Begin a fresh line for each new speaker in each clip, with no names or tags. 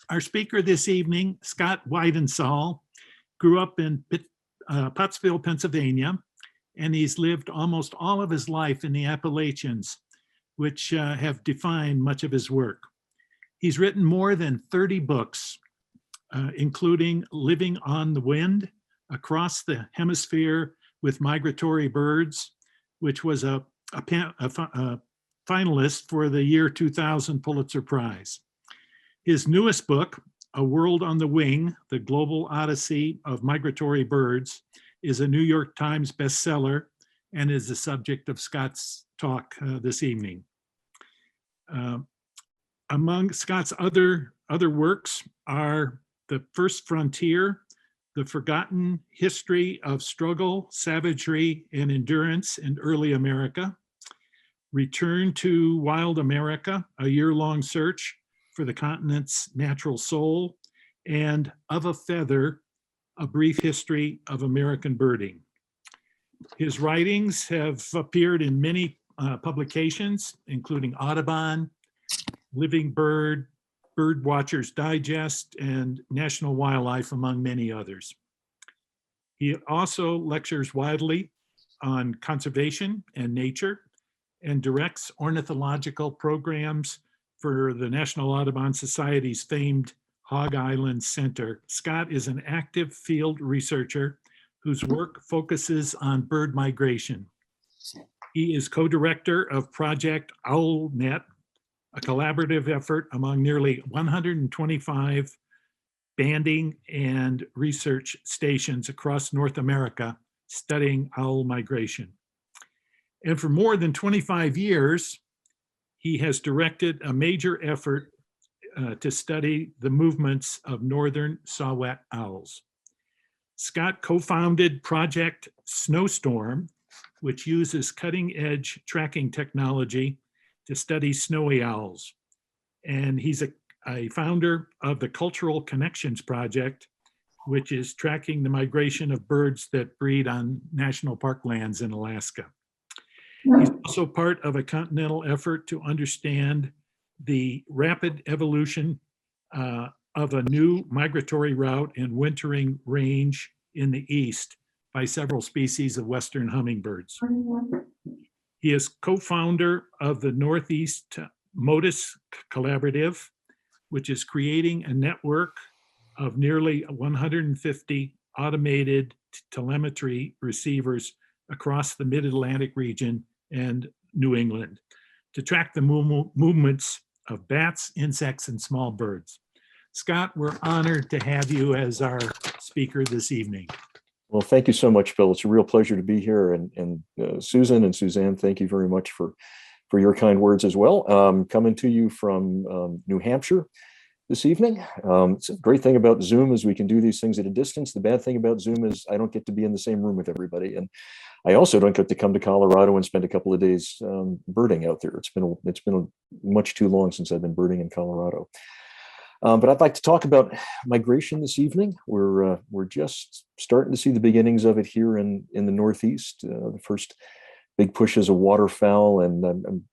Our speaker this evening, Scott Weidensaul, grew up in Pottsville, Pennsylvania, and he's lived almost all of his life in the Appalachians, which have defined much of his work. He's written more than 30 books, including Living on the Wind, Across the Hemisphere with Migratory Birds, which was a finalist for the year 2000 Pulitzer Prize. His newest book, A World on the Wing, The Global Odyssey of Migratory Birds, is a New York Times bestseller and is the subject of Scott's talk this evening. Among Scott's other works are The First Frontier, The Forgotten History of Struggle, Savagery, and Endurance in Early America, Return to Wild America, a year-long search for the continent's natural soul, and Of a Feather, A Brief History of American Birding. His writings have appeared in many publications, including Audubon, Living Bird, Bird Watchers Digest, and National Wildlife, among many others. He also lectures widely on conservation and nature and directs ornithological programs for the National Audubon Society's famed Hog Island Center. Scott is an active field researcher whose work focuses on bird migration. He is co-director of Project OwlNet, a collaborative effort among nearly 125 banding and research stations across North America studying owl migration. And for more than 25 years, he has directed a major effort to study the movements of northern saw-whet owls. Scott co-founded Project Snowstorm, which uses cutting-edge tracking technology to study snowy owls. And he's a founder of the Cultural Connections Project, which is tracking the migration of birds that breed on national park lands in Alaska. He's also part of a continental effort to understand the rapid evolution of a new migratory route and wintering range in the east by several species of western hummingbirds. He is co-founder of the Northeast Modus Collaborative, which is creating a network of nearly 150 automated telemetry receivers across the Mid-Atlantic region and New England to track the movements of bats, insects, and small birds. Scott, we're honored to have you as our speaker this evening.
Well, thank you so much, Bill. It's a real pleasure to be here. And Susan and Suzanne, thank you very much for your kind words as well. Coming to you from New Hampshire this evening. It's a great thing about Zoom is we can do these things at a distance. The bad thing about Zoom is I don't get to be in the same room with everybody. And I also don't get to come to Colorado and spend a couple of days birding out there. It's been much too long since I've been birding in Colorado. But I'd like to talk about migration this evening. We're just starting to see the beginnings of it here in the Northeast. The first big pushes of waterfowl, and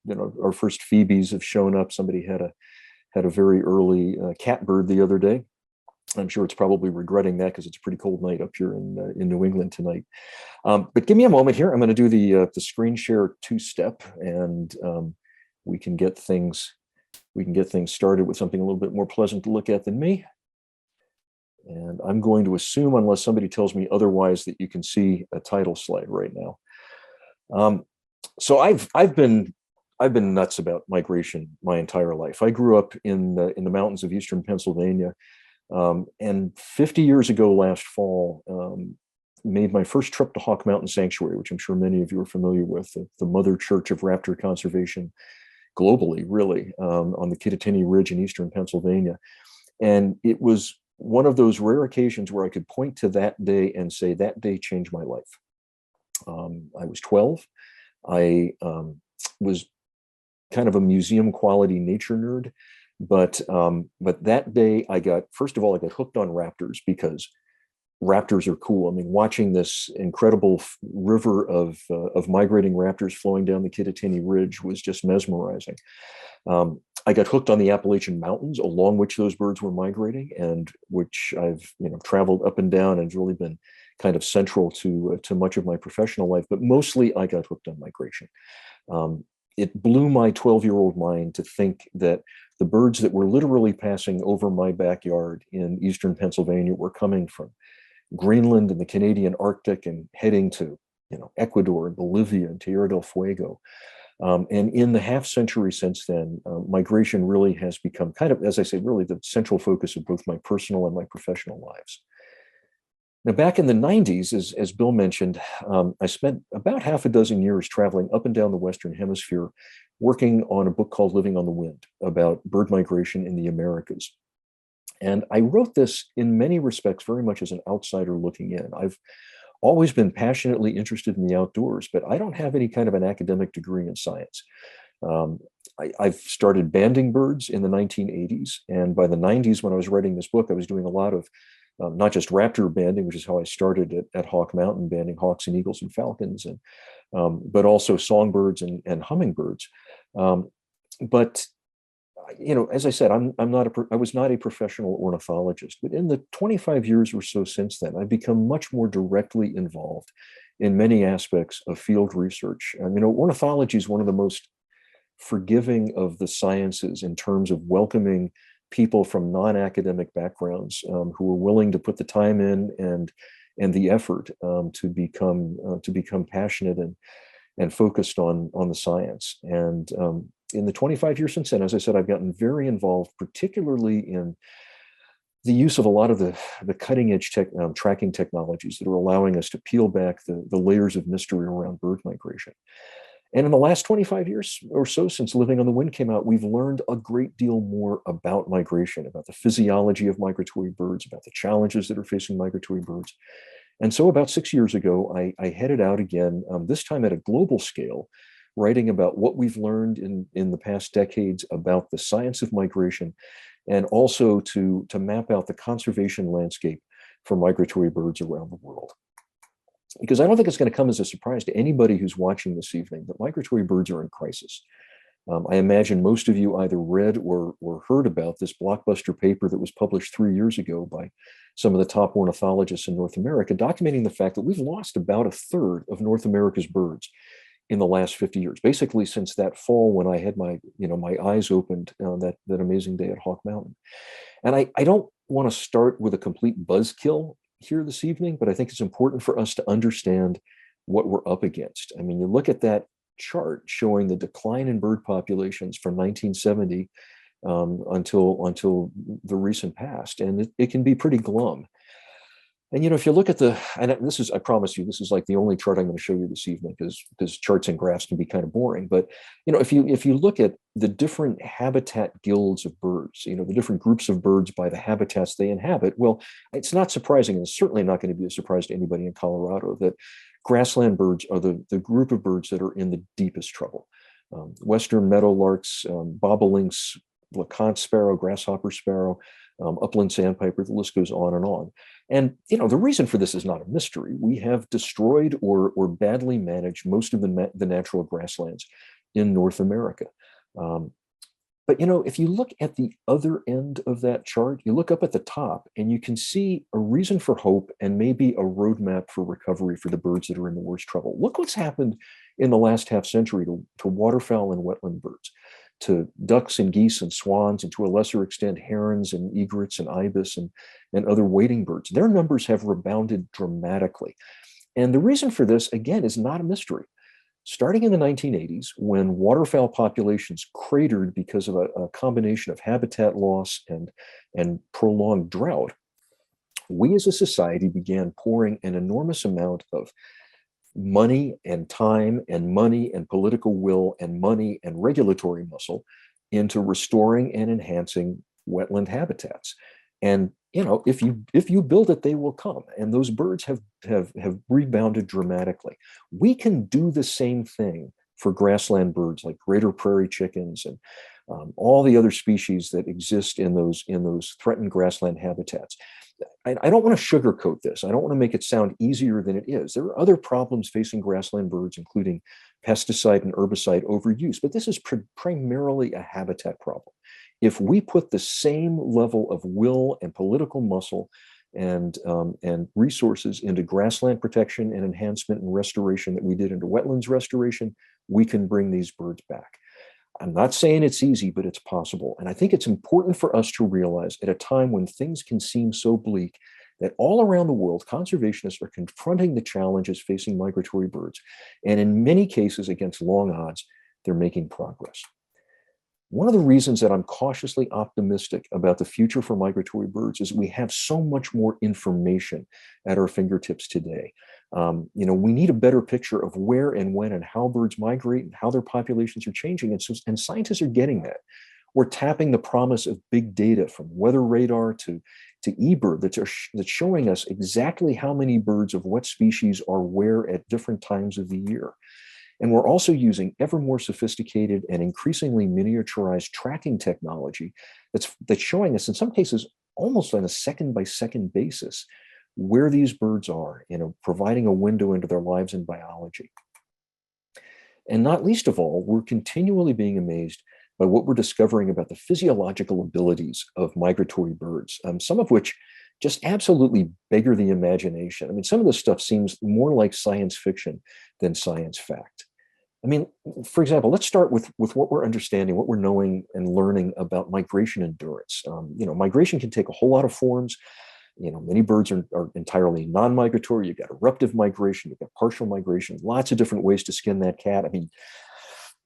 our first phoebes have shown up. Somebody had a very early catbird the other day. I'm sure it's probably regretting that because it's a pretty cold night up here in New England tonight. But give me a moment here. I'm going to do the screen share two-step, and we can get things started with something a little bit more pleasant to look at than me. And I'm going to assume, unless somebody tells me otherwise, that you can see a title slide right now. So I've been nuts about migration my entire life. I grew up in the mountains of eastern Pennsylvania, and 50 years ago last fall, made my first trip to Hawk Mountain Sanctuary, which I'm sure many of you are familiar with, the mother church of raptor conservation globally, really, on the Kittatinny Ridge in eastern Pennsylvania. And it was one of those rare occasions where I could point to that day and say, that day changed my life. I was 12. I was kind of a museum quality nature nerd, but that day first of all, I got hooked on raptors because raptors are cool. I mean, watching this incredible river of migrating raptors flowing down the Kittatinny Ridge was just mesmerizing. I got hooked on the Appalachian Mountains, along which those birds were migrating, and which I've traveled up and down, and really been kind of central to much of my professional life. But mostly, I got hooked on migration. Um, it blew my 12-year-old mind to think that the birds that were literally passing over my backyard in eastern Pennsylvania were coming from Greenland and the Canadian Arctic and heading to Ecuador and Bolivia and Tierra del Fuego. And in the half century since then, migration really has become kind of, as I say, really the central focus of both my personal and my professional lives. Now, back in the 90s, as Bill mentioned, I spent about half a dozen years traveling up and down the Western Hemisphere, working on a book called Living on the Wind about bird migration in the Americas. And I wrote this in many respects very much as an outsider looking in. I've always been passionately interested in the outdoors, but I don't have any kind of an academic degree in science. I've started banding birds in the 1980s. And by the 90s, when I was writing this book, I was doing a lot of not just raptor banding, which is how I started at Hawk Mountain, banding hawks and eagles and falcons, and but songbirds and hummingbirds. But as I said, I was not a professional ornithologist, but in the 25 years or so since then, I've become much more directly involved in many aspects of field research. Ornithology is one of the most forgiving of the sciences in terms of welcoming people from non-academic backgrounds who are willing to put the time in and the effort to become passionate and focused on the science. And in the 25 years since then, as I said, I've gotten very involved, particularly in the use of a lot of the cutting edge tracking technologies that are allowing us to peel back the layers of mystery around bird migration. And in the last 25 years or so, since Living on the Wind came out, we've learned a great deal more about migration, about the physiology of migratory birds, about the challenges that are facing migratory birds. And so about 6 years ago, I headed out again, this time at a global scale, writing about what we've learned in the past decades about the science of migration, and also to map out the conservation landscape for migratory birds around the world. Because I don't think it's going to come as a surprise to anybody who's watching this evening that migratory birds are in crisis. I imagine most of you either read or heard about this blockbuster paper that was published 3 years ago by some of the top ornithologists in North America, documenting the fact that we've lost about a third of North America's birds in the last 50 years, basically since that fall when I had my eyes opened that amazing day at Hawk Mountain. And I don't want to start with a complete buzzkill here this evening, but I think it's important for us to understand what we're up against. I mean, you look at that chart showing the decline in bird populations from 1970 until the recent past, and it can be pretty glum. And if you look at I promise you, this is like the only chart I'm going to show you this evening, because charts and graphs can be kind of boring. But if you look at the different habitat guilds of birds, the different groups of birds by the habitats they inhabit, well, it's not surprising, and it's certainly not going to be a surprise to anybody in Colorado, that grassland birds are the group of birds that are in the deepest trouble. Western meadowlarks, bobolinks, LeConte sparrow, grasshopper sparrow, upland sandpiper, the list goes on and on. And the reason for this is not a mystery. We have destroyed or badly managed most of the natural grasslands in North America. But if you look at the other end of that chart, you look up at the top and you can see a reason for hope and maybe a roadmap for recovery for the birds that are in the worst trouble. Look what's happened in the last half century to waterfowl and wetland birds, to ducks and geese and swans, and to a lesser extent, herons and egrets and ibis and other wading birds. Their numbers have rebounded dramatically. And the reason for this, again, is not a mystery. Starting in the 1980s, when waterfowl populations cratered because of a combination of habitat loss and prolonged drought, we as a society began pouring an enormous amount of money and time and money and political will and money and regulatory muscle into restoring and enhancing wetland habitats. And if you build it, they will come. And those birds have rebounded dramatically. We can do the same thing for grassland birds like greater prairie chickens and all the other species that exist in those threatened grassland habitats. I don't want to sugarcoat this. I don't want to make it sound easier than it is. There are other problems facing grassland birds, including pesticide and herbicide overuse, but this is primarily a habitat problem. If we put the same level of will and political muscle and resources into grassland protection and enhancement and restoration that we did into wetlands restoration, we can bring these birds back. I'm not saying it's easy, but it's possible. And I think it's important for us to realize at a time when things can seem so bleak that all around the world, conservationists are confronting the challenges facing migratory birds. And in many cases, against long odds, they're making progress. One of the reasons that I'm cautiously optimistic about the future for migratory birds is we have so much more information at our fingertips today. We need a better picture of where and when and how birds migrate and how their populations are changing. And scientists are getting that. We're tapping the promise of big data from weather radar to eBird that's showing us exactly how many birds of what species are where at different times of the year. And we're also using ever more sophisticated and increasingly miniaturized tracking technology that's showing us, in some cases, almost on a second-by-second basis, where these birds are, providing a window into their lives and biology. And not least of all, we're continually being amazed by what we're discovering about the physiological abilities of migratory birds, some of which just absolutely beggar the imagination. I mean, some of this stuff seems more like science fiction than science fact. I mean, for example, let's start with what we're understanding, what we're knowing and learning about migration endurance. Migration can take a whole lot of forms. Many birds are entirely non-migratory. You've got eruptive migration, you've got partial migration, lots of different ways to skin that cat. I mean,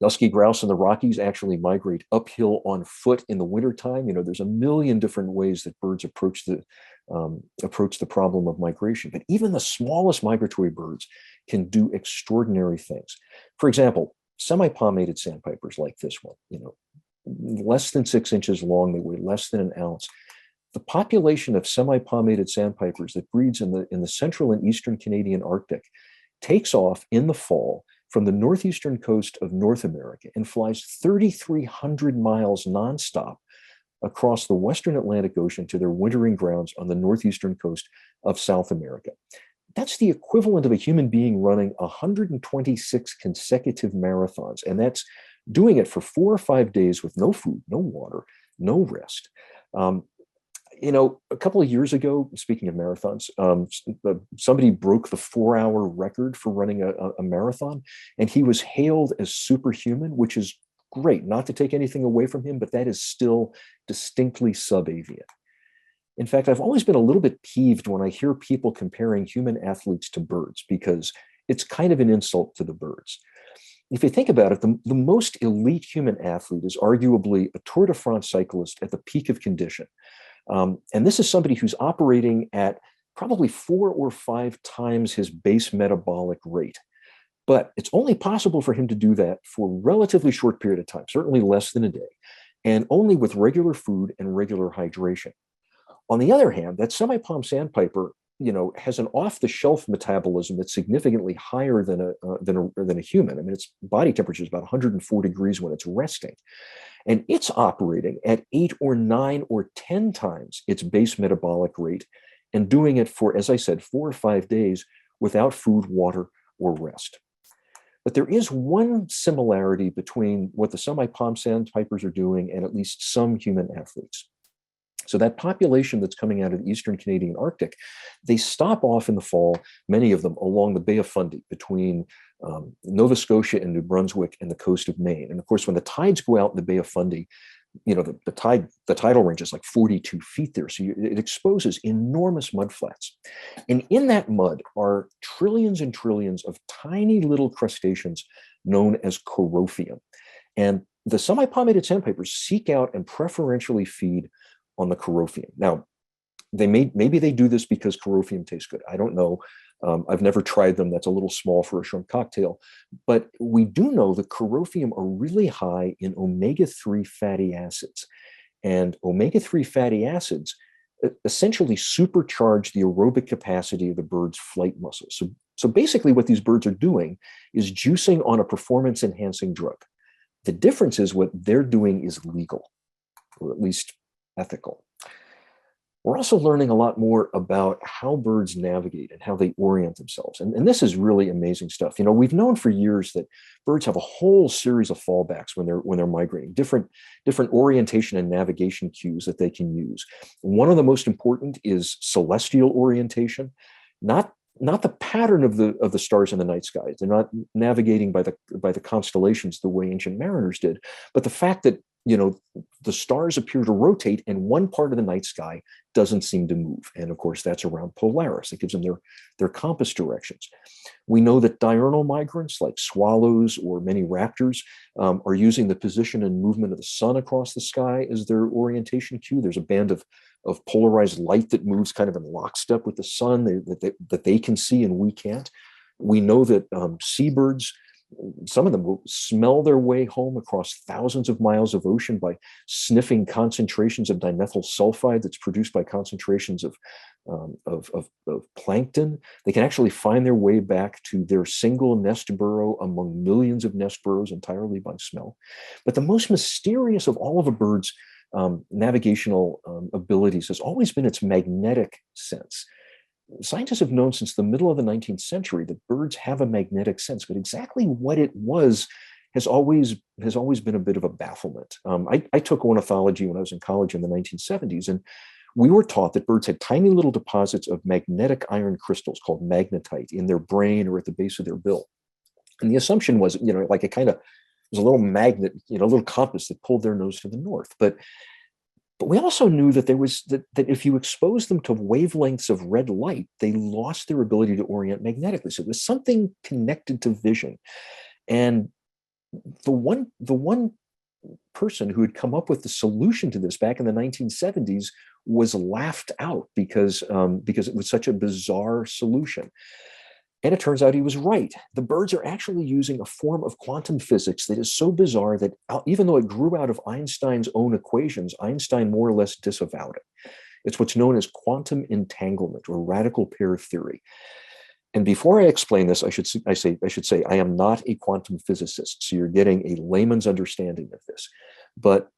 dusky grouse in the Rockies actually migrate uphill on foot in the wintertime. There's a million different ways that birds approach the problem of migration. But even the smallest migratory birds can do extraordinary things. For example, semi-palmated sandpipers like this one, less than 6 inches long, they weigh less than an ounce. The population of semi-palmated sandpipers that breeds in the central and eastern Canadian Arctic takes off in the fall from the northeastern coast of North America and flies 3,300 miles nonstop across the Western Atlantic Ocean to their wintering grounds on the northeastern coast of South America. That's the equivalent of a human being running 126 consecutive marathons, and that's doing it for 4 or 5 days with no food, no water, no rest. A couple of years ago, speaking of marathons, somebody broke the 4-hour record for running a marathon, and he was hailed as superhuman, which is great, not to take anything away from him, but that is still distinctly subavian. In fact, I've always been a little bit peeved when I hear people comparing human athletes to birds, because it's kind of an insult to the birds. If you think about it, the most elite human athlete is arguably a Tour de France cyclist at the peak of condition. And this is somebody who's operating at probably 4 or 5 times his base metabolic rate. But it's only possible for him to do that for a relatively short period of time, certainly less than a day, and only with regular food and regular hydration. On the other hand, that semi-palm sandpiper, has an off-the-shelf metabolism that's significantly higher than a human. I mean, its body temperature is about 104 degrees when it's resting. And it's operating at 8 or 9 or 10 times its base metabolic rate and doing it for, as I said, 4 or 5 days without food, water, or rest. But there is one similarity between what the semi-palm sandpipers are doing and at least some human athletes. So that population that's coming out of the eastern Canadian Arctic, they stop off in the fall, many of them along the Bay of Fundy between Nova Scotia and New Brunswick and the coast of Maine. And of course, when the tides go out in the Bay of Fundy, the tidal range is like 42 feet there. So it exposes enormous mud flats. And in that mud are trillions and trillions of tiny little crustaceans known as corophium. And the semi-palmated sandpipers seek out and preferentially feed on the corophium. Now, maybe they do this because corophium tastes good. I don't know. I've never tried them. That's a little small for a shrimp cocktail. But we do know that corophium are really high in omega-3 fatty acids. And omega-3 fatty acids essentially supercharge the aerobic capacity of the bird's flight muscles. So basically what these birds are doing is juicing on a performance-enhancing drug. The difference is what they're doing is legal, or at least ethical. We're also learning a lot more about how birds navigate and how they orient themselves. And this is really amazing stuff. We've known for years that birds have a whole series of fallbacks when they're migrating, different orientation and navigation cues that they can use. One of the most important is celestial orientation, not the pattern of the stars in the night sky. They're not navigating by the constellations the way ancient mariners did, but the fact that the stars appear to rotate and one part of the night sky doesn't seem to move. And of course, that's around Polaris. It gives them their compass directions. We know that diurnal migrants like swallows or many raptors are using the position and movement of the sun across the sky as their orientation cue. There's a band of polarized light that moves kind of in lockstep with the sun that they can see and we can't. We know that seabirds, some of them will smell their way home across thousands of miles of ocean by sniffing concentrations of dimethyl sulfide that's produced by concentrations of plankton. They can actually find their way back to their single nest burrow among millions of nest burrows entirely by smell. But the most mysterious of all of a bird's navigational abilities has always been its magnetic sense. Scientists have known since the middle of the 19th century that birds have a magnetic sense, but exactly what it was has always been a bit of a bafflement. I took ornithology when I was in college in the 1970s, and we were taught that birds had tiny little deposits of magnetic iron crystals called magnetite in their brain or at the base of their bill. And the assumption was, like it kind of was a little magnet, a little compass that pulled their nose to the north. But we also knew that that if you expose them to wavelengths of red light, they lost their ability to orient magnetically. So there's something connected to vision. And the one person who had come up with the solution to this back in the 1970s was laughed out because it was such a bizarre solution. And it turns out he was right. The birds are actually using a form of quantum physics that is so bizarre that even though it grew out of Einstein's own equations, Einstein more or less disavowed it. It's what's known as quantum entanglement or radical pair theory. And before I explain this, I should say I am not a quantum physicist, so you're getting a layman's understanding of this. But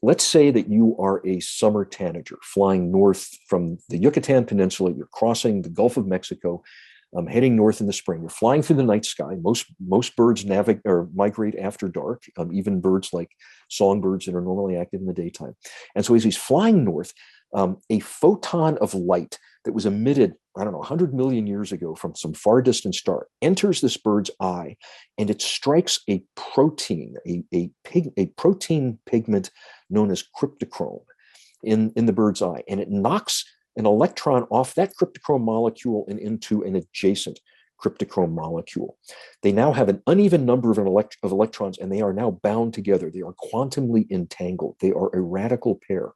let's say that you are a summer tanager flying north from the Yucatan Peninsula. You're crossing the Gulf of Mexico, heading north in the spring. You're flying through the night sky. Most birds migrate after dark, even birds like songbirds that are normally active in the daytime. And so as he's flying north, a photon of light that was emitted, 100 million years ago from some far distant star enters this bird's eye, and it strikes a protein, a protein pigment known as cryptochrome in the bird's eye, and it knocks an electron off that cryptochrome molecule and into an adjacent cryptochrome molecule. They now have an uneven number of electrons, and they are now bound together. They are quantumly entangled. They are a radical pair.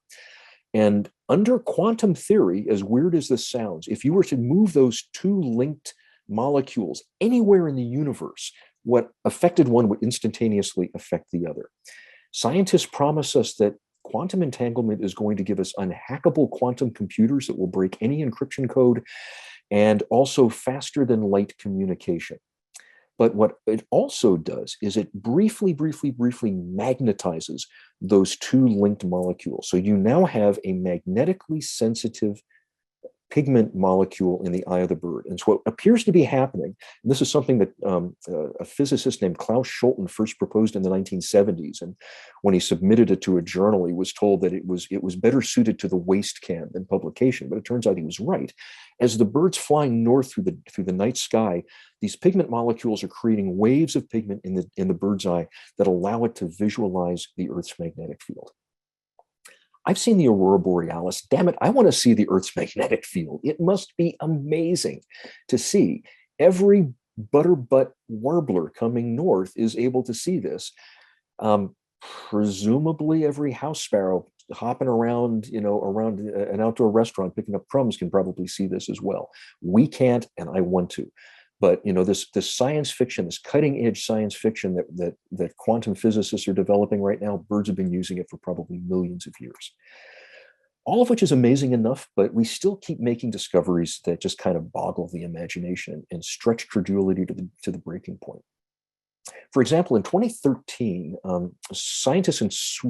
And under quantum theory, as weird as this sounds, if you were to move those two linked molecules anywhere in the universe, what affected one would instantaneously affect the other. Scientists promise us that quantum entanglement is going to give us unhackable quantum computers that will break any encryption code, and also faster than light communication. But what it also does is it briefly magnetizes those two linked molecules. So you now have a magnetically sensitive pigment molecule in the eye of the bird. And so what appears to be happening, and this is something that a physicist named Klaus Scholten first proposed in the 1970s. And when he submitted it to a journal, he was told that it was better suited to the waste can than publication. But it turns out he was right. As the bird's flying north through the night sky, these pigment molecules are creating waves of pigment in the bird's eye that allow it to visualize the Earth's magnetic field. I've seen the aurora borealis. Damn it, I want to see the Earth's magnetic field. It must be amazing to see. Every butterbutt warbler coming north is able to see this. Presumably every house sparrow hopping around, around an outdoor restaurant picking up crumbs can probably see this as well. We can't, and I want to. But this science fiction, this cutting edge science fiction that quantum physicists are developing right now, birds have been using it for probably millions of years. All of which is amazing enough, but we still keep making discoveries that just kind of boggle the imagination and stretch credulity to the breaking point. For example, in 2013, scientists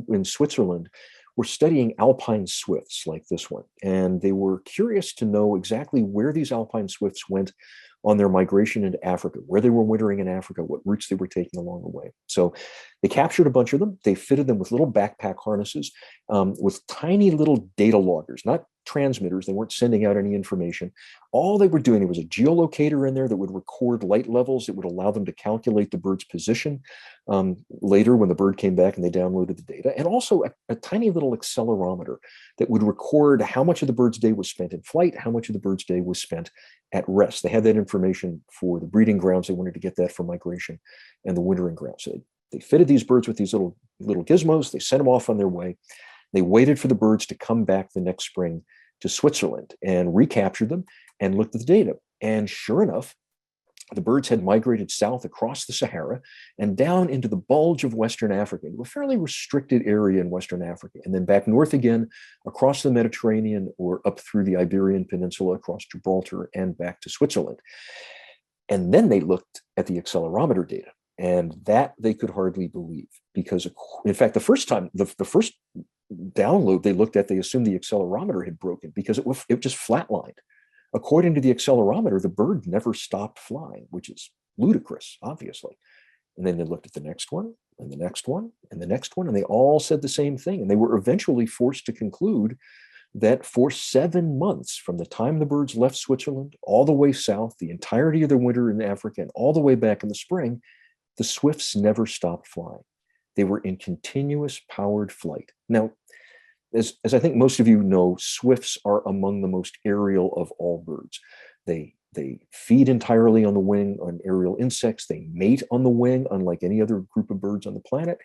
in Switzerland were studying alpine swifts like this one. And they were curious to know exactly where these alpine swifts went on their migration into Africa, where they were wintering in Africa, what routes they were taking along the way. So they captured a bunch of them. They fitted them with little backpack harnesses with tiny little data loggers, not transmitters. They weren't sending out any information. All they were doing, there was a geolocator in there that would record light levels. It would allow them to calculate the bird's position later when the bird came back and they downloaded the data. And also a tiny little accelerometer that would record how much of the bird's day was spent in flight, how much of the bird's day was spent at rest. They had that information for the breeding grounds. They wanted to get that for migration and the wintering grounds. So they fitted these birds with these little gizmos. They sent them off on their way. They waited for the birds to come back the next spring to Switzerland and recaptured them and looked at the data. And sure enough, the birds had migrated south across the Sahara and down into the bulge of Western Africa, into a fairly restricted area in Western Africa, and then back north again across the Mediterranean or up through the Iberian Peninsula, across Gibraltar, and back to Switzerland. And then they looked at the accelerometer data, and that they could hardly believe, because in fact, the first download they looked at, they assumed the accelerometer had broken because it just flatlined. According to the accelerometer, the bird never stopped flying, which is ludicrous, obviously. And then they looked at the next one, and the next one, and the next one, and they all said the same thing. And they were eventually forced to conclude that for 7 months, from the time the birds left Switzerland all the way south, the entirety of their winter in Africa, and all the way back in the spring, the swifts never stopped flying. They were in continuous powered flight. Now, as I think most of you know, swifts are among the most aerial of all birds. They feed entirely on the wing on aerial insects. They mate on the wing, unlike any other group of birds on the planet.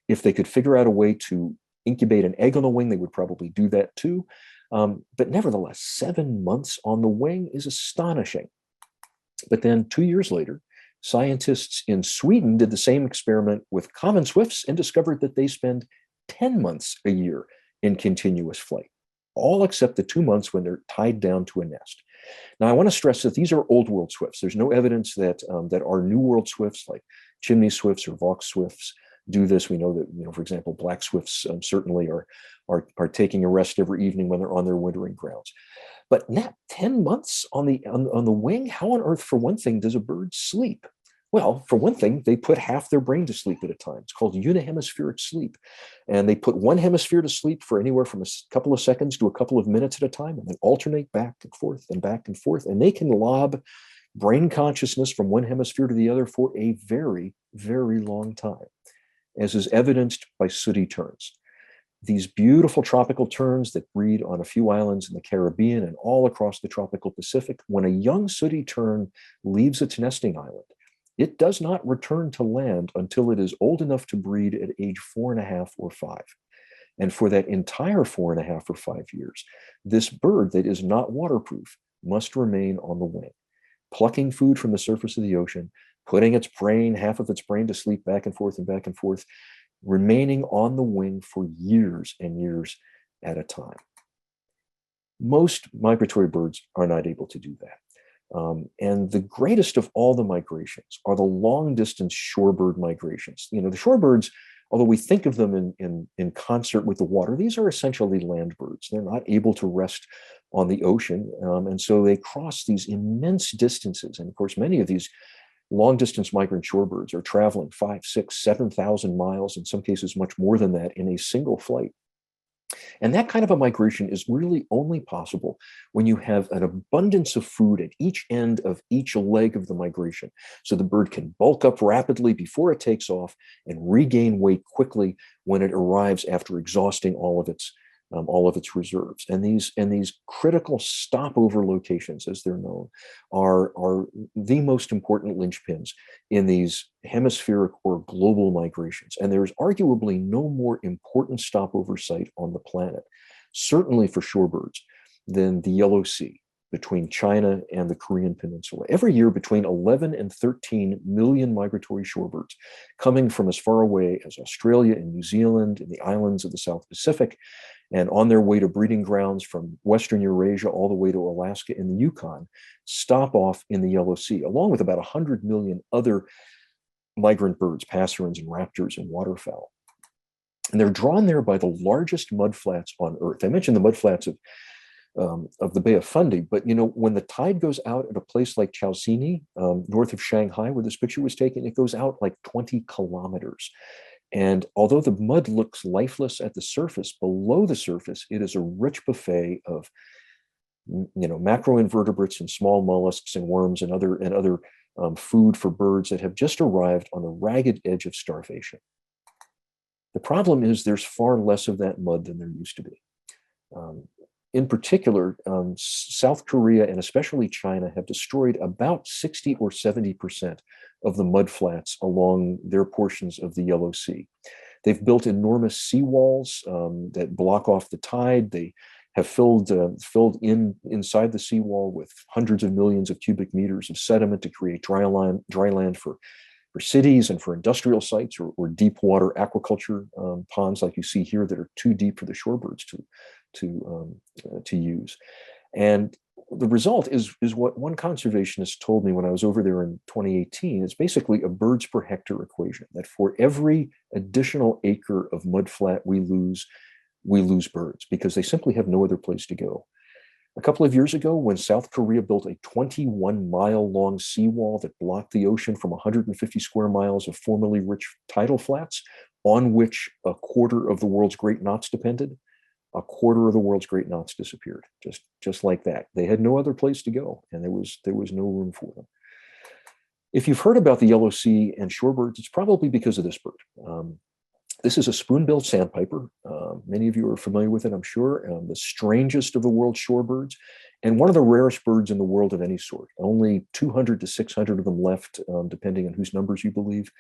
If they could figure out a way to incubate an egg on the wing, they would probably do that too. But nevertheless, 7 months on the wing is astonishing. But then 2 years later, scientists in Sweden did the same experiment with common swifts and discovered that they spend 10 months a year in continuous flight, all except the 2 months when they're tied down to a nest. Now, I want to stress that these are old world swifts. There's no evidence that our new world swifts, like chimney swifts or Vaux swifts, do this. We know that, for example, black swifts certainly are taking a rest every evening when they're on their wintering grounds. But not 10 months on the wing. How on earth, for one thing, does a bird sleep? Well, for one thing, they put half their brain to sleep at a time. It's called unihemispheric sleep. And they put one hemisphere to sleep for anywhere from a couple of seconds to a couple of minutes at a time, and then alternate back and forth and back and forth. And they can lob brain consciousness from one hemisphere to the other for a very, very long time, as is evidenced by sooty terns. These beautiful tropical terns that breed on a few islands in the Caribbean and all across the tropical Pacific, when a young sooty tern leaves its nesting island, it does not return to land until it is old enough to breed at age 4.5 or 5. And for that entire 4.5 or 5 years, this bird that is not waterproof must remain on the wing, plucking food from the surface of the ocean, putting half of its brain to sleep back and forth and back and forth, remaining on the wing for years and years at a time. Most migratory birds are not able to do that. And the greatest of all the migrations are the long-distance shorebird migrations. The shorebirds, although we think of them in concert with the water, these are essentially land birds. They're not able to rest on the ocean, and so they cross these immense distances. And of course, many of these long-distance migrant shorebirds are traveling 5, 6, 7,000 miles, in some cases much more than that, in a single flight. And that kind of a migration is really only possible when you have an abundance of food at each end of each leg of the migration. So the bird can bulk up rapidly before it takes off and regain weight quickly when it arrives after exhausting all of its reserves. And these critical stopover locations, as they're known, are the most important linchpins in these hemispheric or global migrations. And there's arguably no more important stopover site on the planet, certainly for shorebirds, than the Yellow Sea between China and the Korean Peninsula. Every year, between 11 and 13 million migratory shorebirds coming from as far away as Australia and New Zealand and the islands of the South Pacific, and on their way to breeding grounds from Western Eurasia all the way to Alaska and the Yukon, stop off in the Yellow Sea, along with about 100 million other migrant birds, passerines and raptors and waterfowl. And they're drawn there by the largest mudflats on Earth. I mentioned the mudflats of the Bay of Fundy, but when the tide goes out at a place like Chaoxini, north of Shanghai, where this picture was taken, it goes out like 20 kilometers. And although the mud looks lifeless at the surface, below the surface, it is a rich buffet of macroinvertebrates and small mollusks and worms and other food for birds that have just arrived on the ragged edge of starvation. The problem is there's far less of that mud than there used to be. In particular, South Korea and especially China have destroyed about 60 or 70% of the mudflats along their portions of the Yellow Sea. They've built enormous seawalls that block off the tide. They have filled inside the seawall with hundreds of millions of cubic meters of sediment to create dry land for cities and for industrial sites or deep water aquaculture ponds like you see here that are too deep for the shorebirds to use. And the result is what one conservationist told me when I was over there in 2018. It's basically a birds per hectare equation, that for every additional acre of mudflat we lose birds because they simply have no other place to go. A couple of years ago, when South Korea built a 21-mile-long seawall that blocked the ocean from 150 square miles of formerly rich tidal flats, on which a quarter of the world's great knots depended, a quarter of the world's great knots disappeared, just like that. They had no other place to go, and there was no room for them. If you've heard about the Yellow Sea and shorebirds, it's probably because of this bird. This is a spoon-billed sandpiper. Many of you are familiar with it, I'm sure. The strangest of the world's shorebirds, and one of the rarest birds in the world of any sort. Only 200 to 600 of them left, depending on whose numbers you believe.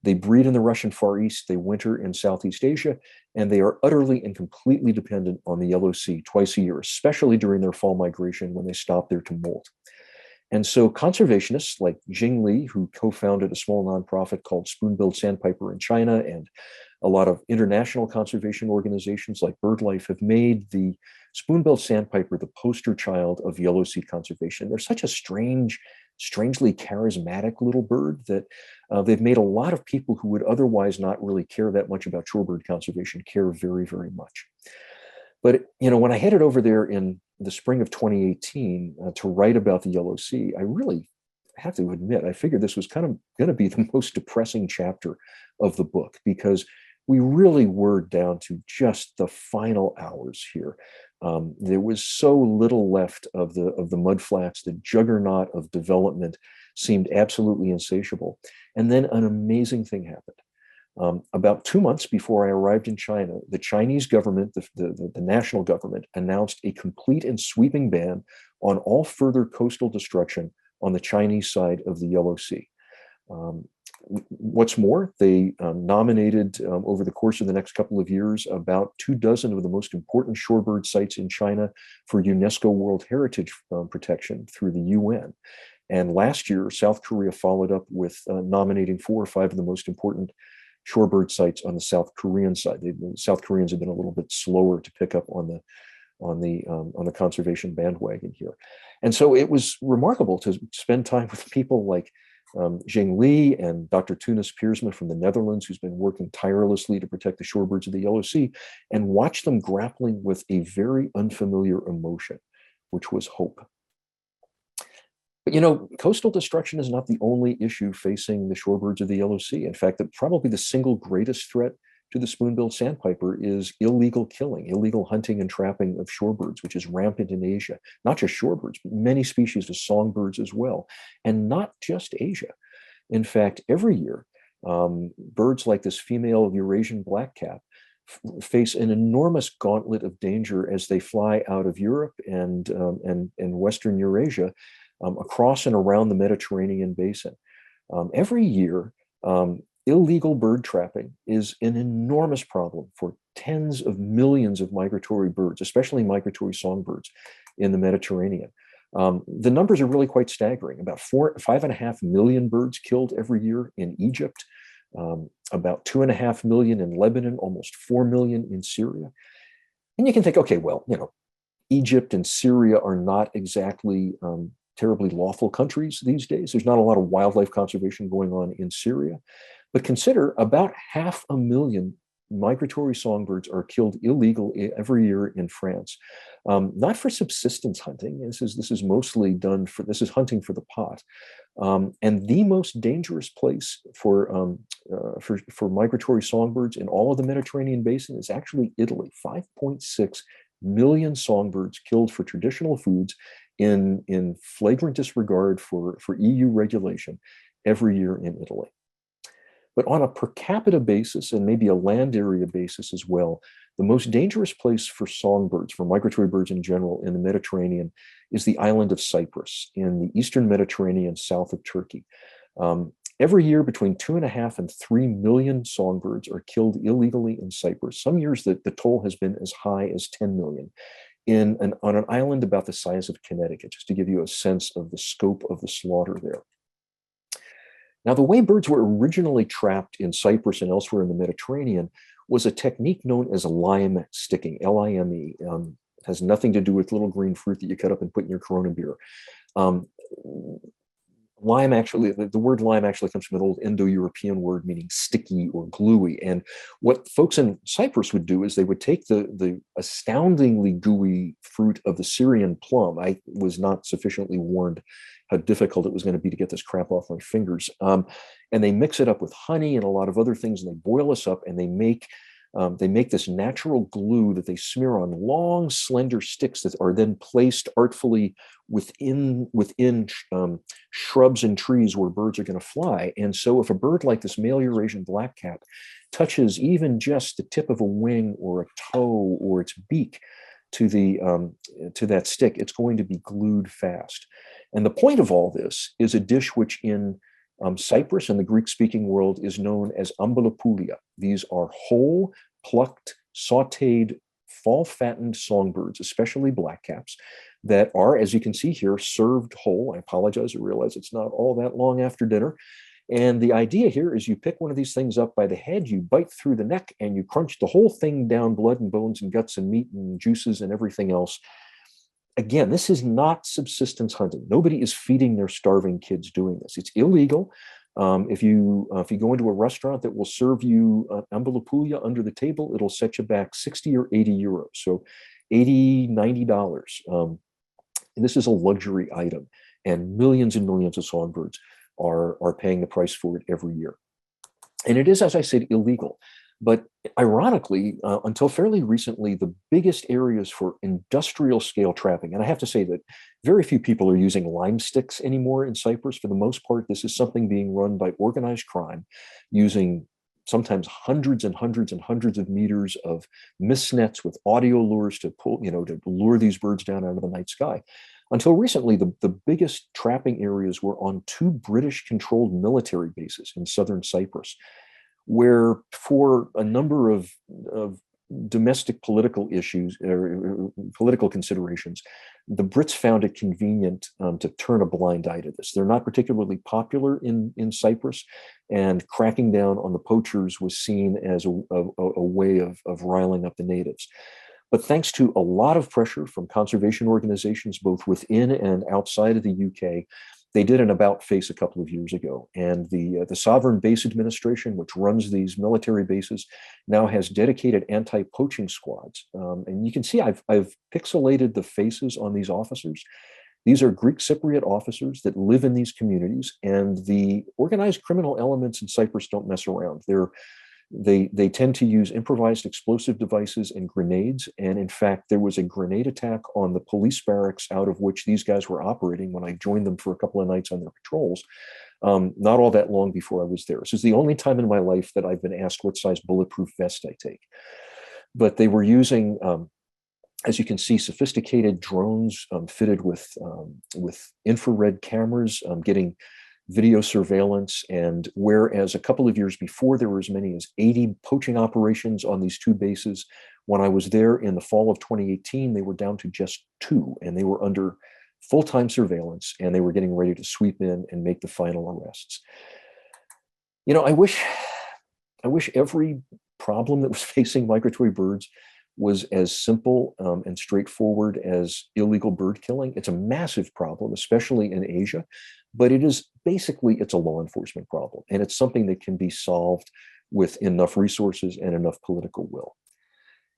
They breed in the Russian Far East, they winter in Southeast Asia, and they are utterly and completely dependent on the Yellow Sea twice a year, especially during their fall migration when they stop there to molt. And so conservationists like Jing Li, who co-founded a small nonprofit called Spoon-Billed Sandpiper in China, and a lot of international conservation organizations like BirdLife have made the spoon-billed sandpiper the poster child of Yellow Sea conservation. They're such a strangely charismatic little bird that they've made a lot of people who would otherwise not really care that much about shorebird conservation care very, very much. But when I headed over there in the spring of 2018 to write about the Yellow Sea, I really have to admit, I figured this was kind of going to be the most depressing chapter of the book, because we really were down to just the final hours here. There was so little left of the mudflats. The juggernaut of development seemed absolutely insatiable. And then an amazing thing happened. About 2 months before I arrived in China, the Chinese government, the national government, announced a complete and sweeping ban on all further coastal destruction on the Chinese side of the Yellow Sea. What's more, they nominated over the course of the next couple of years about 24 of the most important shorebird sites in China for UNESCO World Heritage protection through the UN. And last year, South Korea followed up with nominating 4 or 5 of the most important shorebird sites on the South Korean side. The South Koreans have been a little bit slower to pick up on the conservation bandwagon here. And so it was remarkable to spend time with people like Jing Li and Dr. Tunis Piersma from the Netherlands, who's been working tirelessly to protect the shorebirds of the Yellow Sea, and watch them grappling with a very unfamiliar emotion, which was hope. But coastal destruction is not the only issue facing the shorebirds of the Yellow Sea. In fact, probably the single greatest threat to the spoon-billed sandpiper is illegal killing, illegal hunting and trapping of shorebirds, which is rampant in Asia. Not just shorebirds, but many species of songbirds as well, and not just Asia. In fact, every year, birds like this female Eurasian blackcap face an enormous gauntlet of danger as they fly out of Europe and Western Eurasia across and around the Mediterranean basin. Every year, illegal bird trapping is an enormous problem for tens of millions of migratory birds, especially migratory songbirds in the Mediterranean. The numbers are really quite staggering. About 5.5 million birds killed every year in Egypt, about 2.5 million in Lebanon, almost 4 million in Syria. And you can think, okay, well, Egypt and Syria are not exactly terribly lawful countries these days. There's not a lot of wildlife conservation going on in Syria. But consider about 500,000 migratory songbirds are killed illegally every year in France, not for subsistence hunting. This is mostly done for, this is hunting for the pot. And the most dangerous place for migratory songbirds in all of the Mediterranean basin is actually Italy. 5.6 million songbirds killed for traditional foods in flagrant disregard for EU regulation every year in Italy. But on a per capita basis and maybe a land area basis as well, the most dangerous place for songbirds, for migratory birds in general in the Mediterranean, is the island of Cyprus in the eastern Mediterranean south of Turkey. Every year, between 2.5 and 3 million songbirds are killed illegally in Cyprus. Some years the toll has been as high as 10 million on an island about the size of Connecticut, just to give you a sense of the scope of the slaughter there. Now, the way birds were originally trapped in Cyprus and elsewhere in the Mediterranean was a technique known as lime sticking, L-I-M-E. Has nothing to do with little green fruit that you cut up and put in your Corona beer. Lime actually, the word lime actually comes from an old Indo-European word meaning sticky or gluey. And what folks in Cyprus would do is they would take the astoundingly gooey fruit of the Syrian plum. I was not sufficiently warned how difficult it was going to be to get this crap off my fingers. And they mix it up with honey and a lot of other things, and they boil this up, and they make this natural glue that they smear on long, slender sticks that are then placed artfully within shrubs and trees where birds are going to fly. And so if a bird like this male Eurasian blackcap touches even just the tip of a wing or a toe or its beak to that stick, it's going to be glued fast. And the point of all this is a dish which in Cyprus and the Greek-speaking world is known as ambulopoulia. These are whole, plucked, sautéed, fall-fattened songbirds, especially blackcaps, that are, as you can see here, served whole. I apologize, I realize it's not all that long after dinner. And the idea here is you pick one of these things up by the head, you bite through the neck, and you crunch the whole thing down, blood and bones and guts and meat and juices and everything else. Again, this is not subsistence hunting. Nobody is feeding their starving kids doing this. It's illegal. If you go into a restaurant that will serve you ambulopoulia under the table, it'll set you back 60 or 80 euros. So $80, $90. And this is a luxury item. And millions of songbirds are paying the price for it every year. And it is, as I said, illegal. But ironically, until fairly recently, the biggest areas for industrial scale trapping, and I have to say that very few people are using lime sticks anymore in Cyprus. For the most part, this is something being run by organized crime using sometimes hundreds and hundreds and hundreds of meters of mist nets with audio lures to to lure these birds down out of the night sky. Until recently, the biggest trapping areas were on 2 British-controlled military bases in southern Cyprus, where for a number of domestic political issues or political considerations, the Brits found it convenient to turn a blind eye to this. They're not particularly popular in Cyprus, and cracking down on the poachers was seen as a way of riling up the natives. But thanks to a lot of pressure from conservation organizations, both within and outside of the UK, they did an about-face a couple of years ago. And the Sovereign Base Administration, which runs these military bases, now has dedicated anti-poaching squads. And you can see I've pixelated the faces on these officers. These are Greek Cypriot officers that live in these communities, and the organized criminal elements in Cyprus don't mess around. They tend to use improvised explosive devices and grenades. And in fact, there was a grenade attack on the police barracks out of which these guys were operating when I joined them for a couple of nights on their patrols, not all that long before I was there. This is the only time in my life that I've been asked what size bulletproof vest I take. But they were using, as you can see, sophisticated drones fitted with infrared cameras, getting video surveillance. And whereas a couple of years before there were as many as 80 poaching operations on these 2 bases, when I was there in the fall of 2018, they were down to just 2, and they were under full-time surveillance, and they were getting ready to sweep in and make the final arrests. I wish every problem that was facing migratory birds was as simple and straightforward as illegal bird killing. It's a massive problem, especially in Asia, but it's a law enforcement problem. And it's something that can be solved with enough resources and enough political will.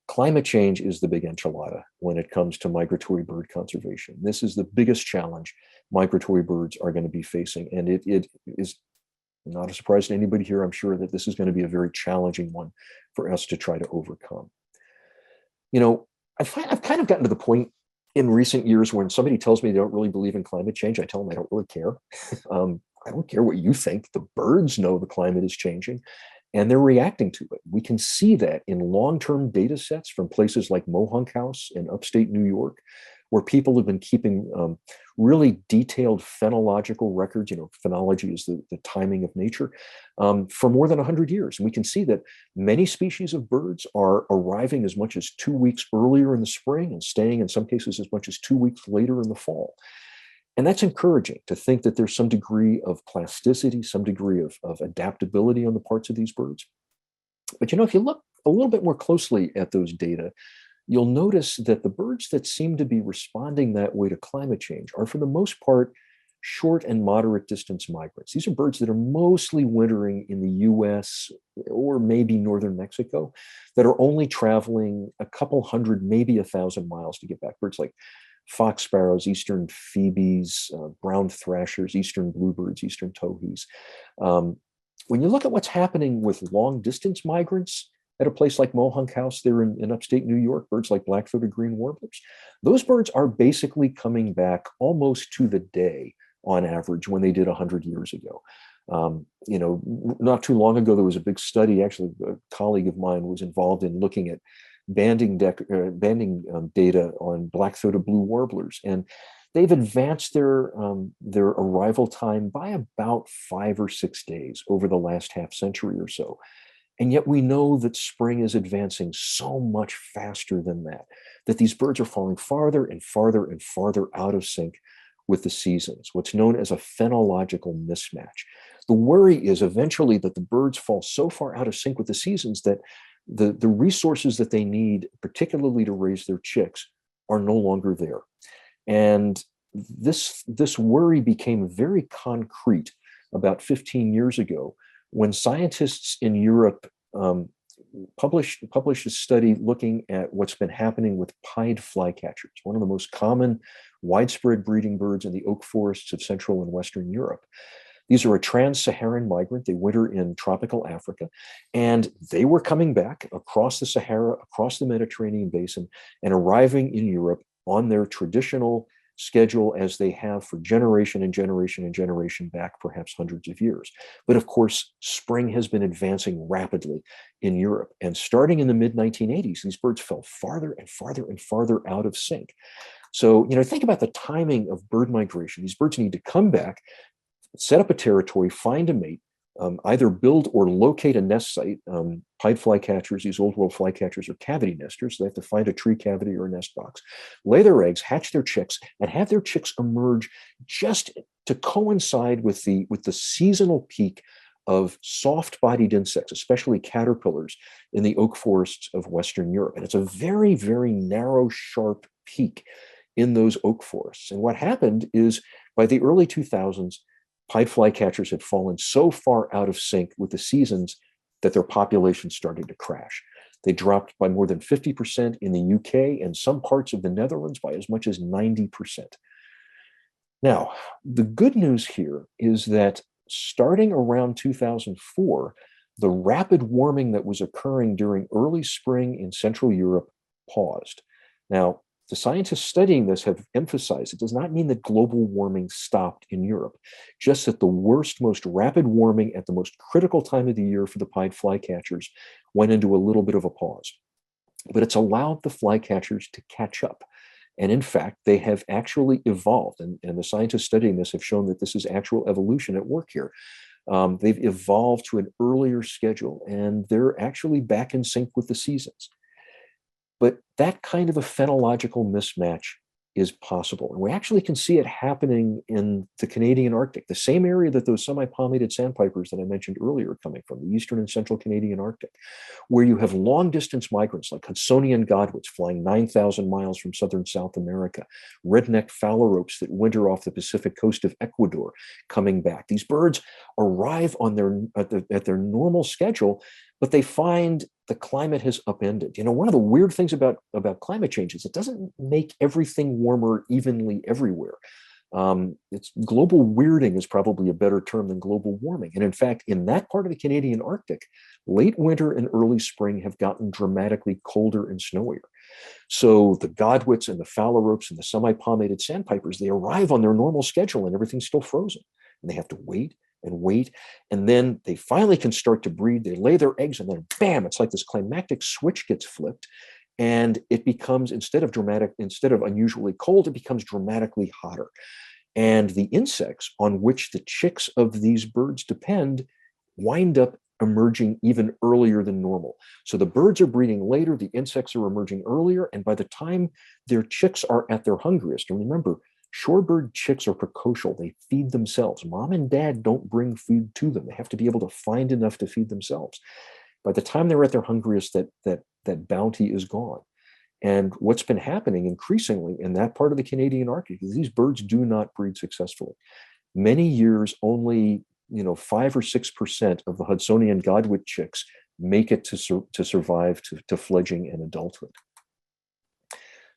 Climate change is the big enchilada when it comes to migratory bird conservation. This is the biggest challenge migratory birds are going to be facing. And it is not a surprise to anybody here, I'm sure, that this is going to be a very challenging one for us to try to overcome. You know, I've kind of gotten to the point in recent years when somebody tells me they don't really believe in climate change, I tell them I don't really care. I don't care what you think. The birds know the climate is changing, and they're reacting to it. We can see that in long-term data sets from places like Mohonk House in upstate New York, where people have been keeping really detailed phenological records. You know, phenology is the timing of nature, for more than 100 years. And we can see that many species of birds are arriving as much as 2 weeks earlier in the spring and staying in some cases as much as 2 weeks later in the fall. And that's encouraging to think that there's some degree of plasticity, some degree of adaptability on the parts of these birds. But, you know, if you look a little bit more closely at those data, you'll notice that the birds that seem to be responding that way to climate change are, for the most part, short and moderate distance migrants. These are birds that are mostly wintering in the US or maybe northern Mexico, that are only traveling a couple hundred, maybe 1,000 miles to get back. Birds like fox sparrows, eastern phoebes, brown thrashers, eastern bluebirds, eastern towhees. When you look at what's happening with long distance migrants at a place like Mohonk House there in upstate New York, birds like black-throated green warblers, those birds are basically coming back almost to the day on average when they did 100 years ago. You know, not too long ago, there was a big study, actually a colleague of mine was involved in looking at banding data on black-throated blue warblers, and they've advanced their arrival time by about 5 or 6 days over the last half century or so. And yet we know that spring is advancing so much faster than that, that these birds are falling farther and farther and farther out of sync with the seasons, what's known as a phenological mismatch. The worry is eventually that the birds fall so far out of sync with the seasons that the resources that they need, particularly to raise their chicks, are no longer there. And this worry became very concrete about 15 years ago when scientists in Europe published a study looking at what's been happening with pied flycatchers, one of the most common widespread breeding birds in the oak forests of Central and Western Europe. These are a trans-Saharan migrant. They winter in tropical Africa, and they were coming back across the Sahara, across the Mediterranean basin, and arriving in Europe on their traditional schedule as they have for generation and generation and generation back, perhaps hundreds of years. But of course, spring has been advancing rapidly in Europe. And starting in the mid-1980s, these birds fell farther and farther and farther out of sync. So, you know, think about the timing of bird migration. These birds need to come back, set up a territory, find a mate, either build or locate a nest site. Pied flycatchers, these old world flycatchers, are cavity nesters. So they have to find a tree cavity or a nest box, lay their eggs, hatch their chicks, and have their chicks emerge just to coincide with the seasonal peak of soft-bodied insects, especially caterpillars, in the oak forests of Western Europe. And it's a very, very narrow, sharp peak in those oak forests. And what happened is, by the early 2000s, pied flycatchers had fallen so far out of sync with the seasons that their population started to crash. They dropped by more than 50% in the UK and some parts of the Netherlands by as much as 90%. Now, the good news here is that starting around 2004, the rapid warming that was occurring during early spring in Central Europe paused. Now, the scientists studying this have emphasized it does not mean that global warming stopped in Europe, just that the worst, most rapid warming at the most critical time of the year for the pied flycatchers went into a little bit of a pause. But it's allowed the flycatchers to catch up. And in fact, they have actually evolved. And the scientists studying this have shown that this is actual evolution at work here. They've evolved to an earlier schedule, and they're actually back in sync with the seasons. But that kind of a phenological mismatch is possible. And we actually can see it happening in the Canadian Arctic, the same area that those semi-palmated sandpipers that I mentioned earlier are coming from, the eastern and central Canadian Arctic, where you have long distance migrants like Hudsonian godwits flying 9,000 miles from southern South America, red-necked phalaropes that winter off the Pacific coast of Ecuador coming back. These birds arrive on at their normal schedule, but they find the climate has upended. One of the weird things about climate change is it doesn't make everything warmer evenly everywhere. It's global weirding is probably a better term than global warming. And in fact, in that part of the Canadian Arctic, late winter and early spring have gotten dramatically colder and snowier. So the godwits and the phalaropes and the semi-palmated sandpipers, they arrive on their normal schedule and everything's still frozen. And they have to wait and wait. And then they finally can start to breed. They lay their eggs and then bam, it's like this climactic switch gets flipped. And it becomes, instead of unusually cold, it becomes dramatically hotter. And the insects on which the chicks of these birds depend wind up emerging even earlier than normal. So the birds are breeding later, the insects are emerging earlier, and by the time their chicks are at their hungriest, and remember, shorebird chicks are precocial. They feed themselves. Mom and dad don't bring food to them. They have to be able to find enough to feed themselves. By the time they're at their hungriest, that bounty is gone. And what's been happening increasingly in that part of the Canadian Arctic is these birds do not breed successfully. Many years, only 5 or 6% of the Hudsonian godwit chicks make it to survive to fledging and adulthood.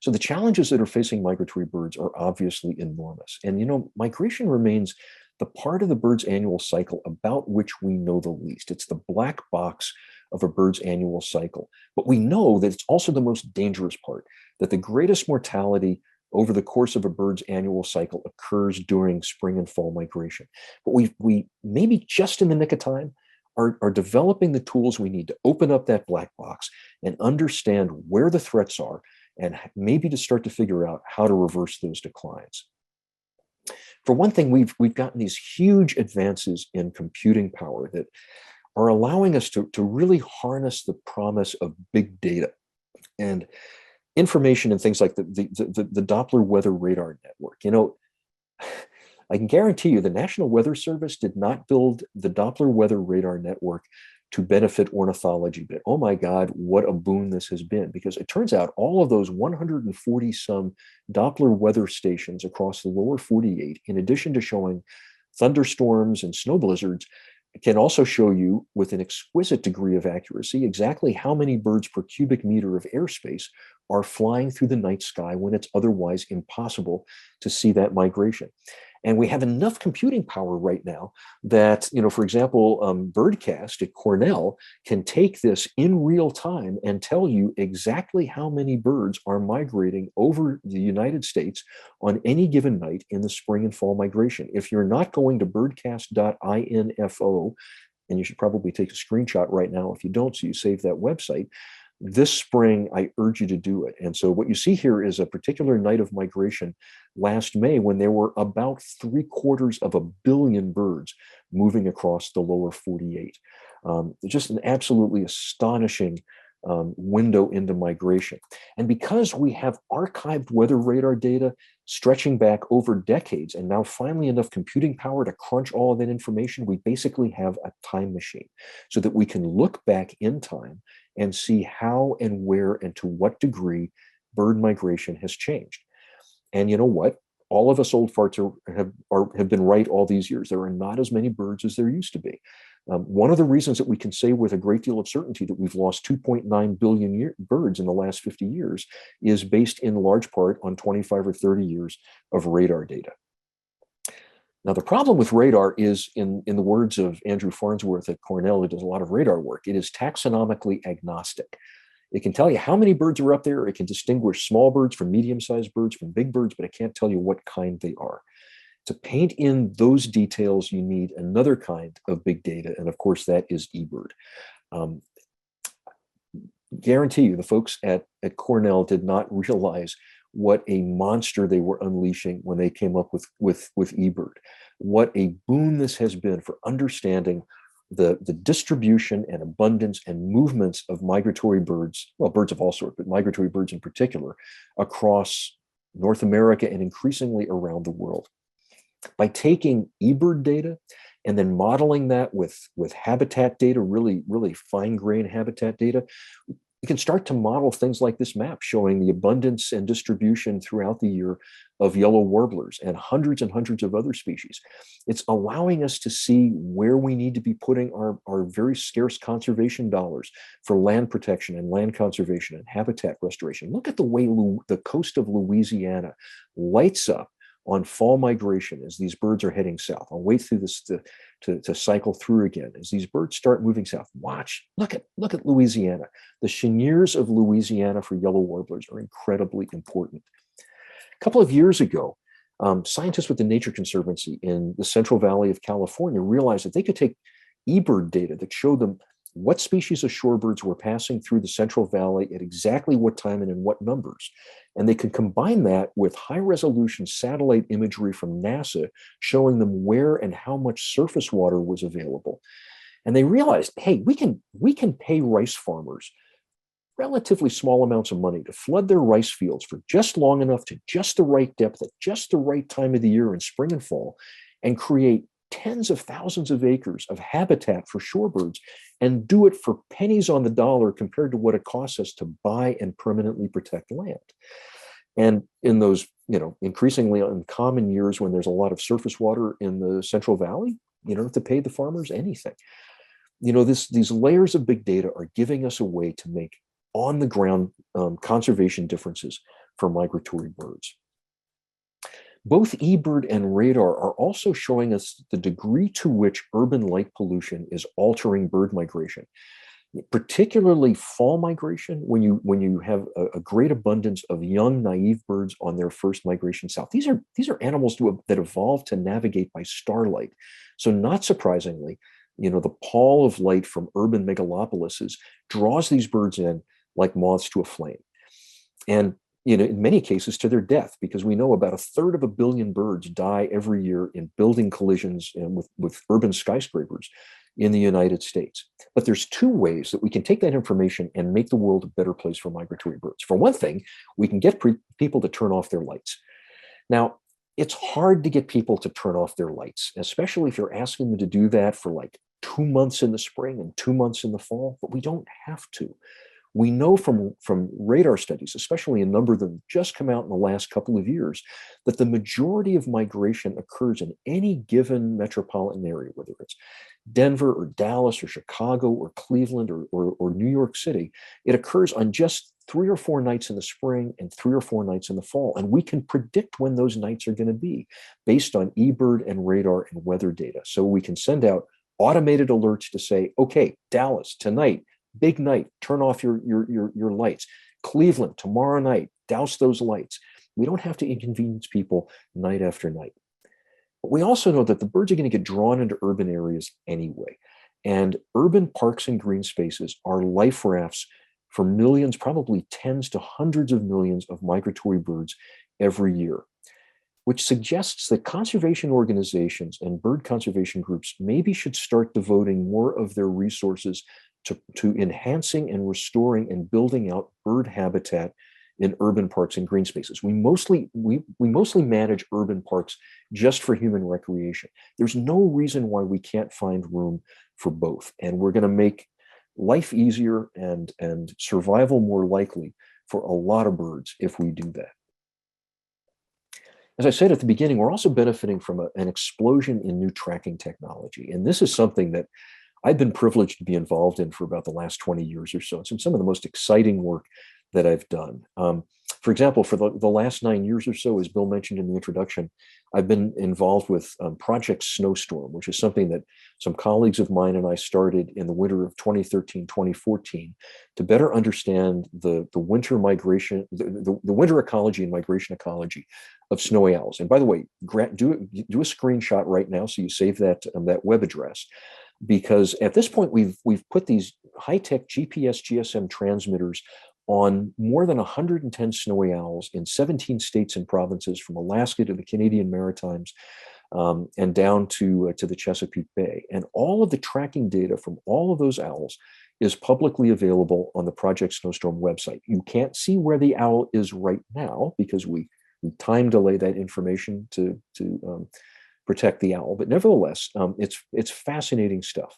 So the challenges that are facing migratory birds are obviously enormous. And migration remains the part of the bird's annual cycle about which we know the least. It's the black box of a bird's annual cycle. But we know that it's also the most dangerous part, that the greatest mortality over the course of a bird's annual cycle occurs during spring and fall migration. But we maybe just in the nick of time are developing the tools we need to open up that black box and understand where the threats are, and maybe to start to figure out how to reverse those declines. For one thing, we've gotten these huge advances in computing power that are allowing us to really harness the promise of big data and information and things like the Doppler weather radar network. I can guarantee you the National Weather Service did not build the Doppler weather radar network to benefit ornithology, but oh my God, what a boon this has been, because it turns out all of those 140 some Doppler weather stations across the lower 48, in addition to showing thunderstorms and snow blizzards, can also show you with an exquisite degree of accuracy exactly how many birds per cubic meter of airspace are flying through the night sky when it's otherwise impossible to see that migration. And we have enough computing power right now that, for example, Birdcast at Cornell can take this in real time and tell you exactly how many birds are migrating over the United States on any given night in the spring and fall migration. If you're not going to birdcast.info, and you should probably take a screenshot right now if you don't, so you save that website, this spring, I urge you to do it. And so what you see here is a particular night of migration last May when there were about 750 million birds moving across the lower 48. Just an absolutely astonishing window into migration. And because we have archived weather radar data stretching back over decades, and now finally enough computing power to crunch all of that information, we basically have a time machine so that we can look back in time and see how and where and to what degree bird migration has changed. And you know what? All of us old farts have been right all these years. There are not as many birds as there used to be. One of the reasons that we can say with a great deal of certainty that we've lost 2.9 billion birds in the last 50 years is based in large part on 25 or 30 years of radar data. Now, the problem with radar is, in the words of Andrew Farnsworth at Cornell, who does a lot of radar work, it is taxonomically agnostic. It can tell you how many birds are up there. It can distinguish small birds from medium-sized birds from big birds, but it can't tell you what kind they are. To paint in those details, you need another kind of big data, and of course, that is eBird. Guarantee you, the folks at Cornell did not realize what a monster they were unleashing when they came up with eBird. What a boon this has been for understanding the distribution and abundance and movements of migratory birds, well, birds of all sorts, but migratory birds in particular, across North America, and increasingly around the world. By taking eBird data and then modeling that with habitat data, really fine-grained habitat data, you can start to model things like this map showing the abundance and distribution throughout the year of yellow warblers and hundreds of other species. It's allowing us to see where we need to be putting our very scarce conservation dollars for land protection and land conservation and habitat restoration. Look at the way the coast of Louisiana lights up on fall migration as these birds are heading south. I'll wait through this to cycle through again. As these birds start moving south, look at Louisiana. The cheniers of Louisiana for yellow warblers are incredibly important. A couple of years ago, scientists with the Nature Conservancy in the Central Valley of California realized that they could take eBird data that showed them what species of shorebirds were passing through the Central Valley at exactly what time and in what numbers. And they could combine that with high-resolution satellite imagery from NASA showing them where and how much surface water was available. And they realized, hey, we can pay rice farmers relatively small amounts of money to flood their rice fields for just long enough to just the right depth at just the right time of the year in spring and fall, and create tens of thousands of acres of habitat for shorebirds, and do it for pennies on the dollar compared to what it costs us to buy and permanently protect land. And in those, increasingly uncommon years when there's a lot of surface water in the Central Valley, you don't have to pay the farmers anything. These layers of big data are giving us a way to make on the ground conservation differences for migratory birds. Both eBird and radar are also showing us the degree to which urban light pollution is altering bird migration, particularly fall migration, when you have a great abundance of young, naive birds on their first migration south. These are animals that evolved to navigate by starlight. So not surprisingly, the pall of light from urban megalopolises draws these birds in like moths to a flame. And in many cases to their death, because we know about 1/3 of a billion birds die every year in building collisions with urban skyscrapers in the United States. But there's two ways that we can take that information and make the world a better place for migratory birds. For one thing, we can get people to turn off their lights. Now, it's hard to get people to turn off their lights, especially if you're asking them to do that for like 2 months in the spring and 2 months in the fall, but we don't have to. We know from radar studies, especially a number of them just come out in the last couple of years, that the majority of migration occurs in any given metropolitan area, whether it's Denver or Dallas or Chicago or Cleveland or New York City. It occurs on just 3 or 4 nights in the spring and 3 or 4 nights in the fall. And we can predict when those nights are going to be based on eBird and radar and weather data. So we can send out automated alerts to say, okay, Dallas, tonight, big night, turn off your lights. Cleveland, tomorrow night, douse those lights. We don't have to inconvenience people night after night. But we also know that the birds are going to get drawn into urban areas anyway. And urban parks and green spaces are life rafts for millions, probably tens to hundreds of millions of migratory birds every year, which suggests that conservation organizations and bird conservation groups maybe should start devoting more of their resources to enhancing and restoring and building out bird habitat in urban parks and green spaces. We mostly manage urban parks just for human recreation. There's no reason why we can't find room for both. And we're going to make life easier and survival more likely for a lot of birds if we do that. As I said at the beginning, we're also benefiting from an explosion in new tracking technology. And this is something that I've been privileged to be involved in for about the last 20 years or so. It's some of the most exciting work that I've done. For example, for the last 9 years or so, as Bill mentioned in the introduction, I've been involved with Project Snowstorm, which is something that some colleagues of mine and I started in the winter of 2013, 2014, to better understand the winter migration, the winter ecology and migration ecology of snowy owls. And by the way, do a screenshot right now so you save that web address. Because at this point, we've put these high-tech GPS, GSM transmitters on more than 110 snowy owls in 17 states and provinces, from Alaska to the Canadian Maritimes and down to the Chesapeake Bay. And all of the tracking data from all of those owls is publicly available on the Project Snowstorm website. You can't see where the owl is right now because we we time delay that information to protect the owl. But nevertheless, it's fascinating stuff.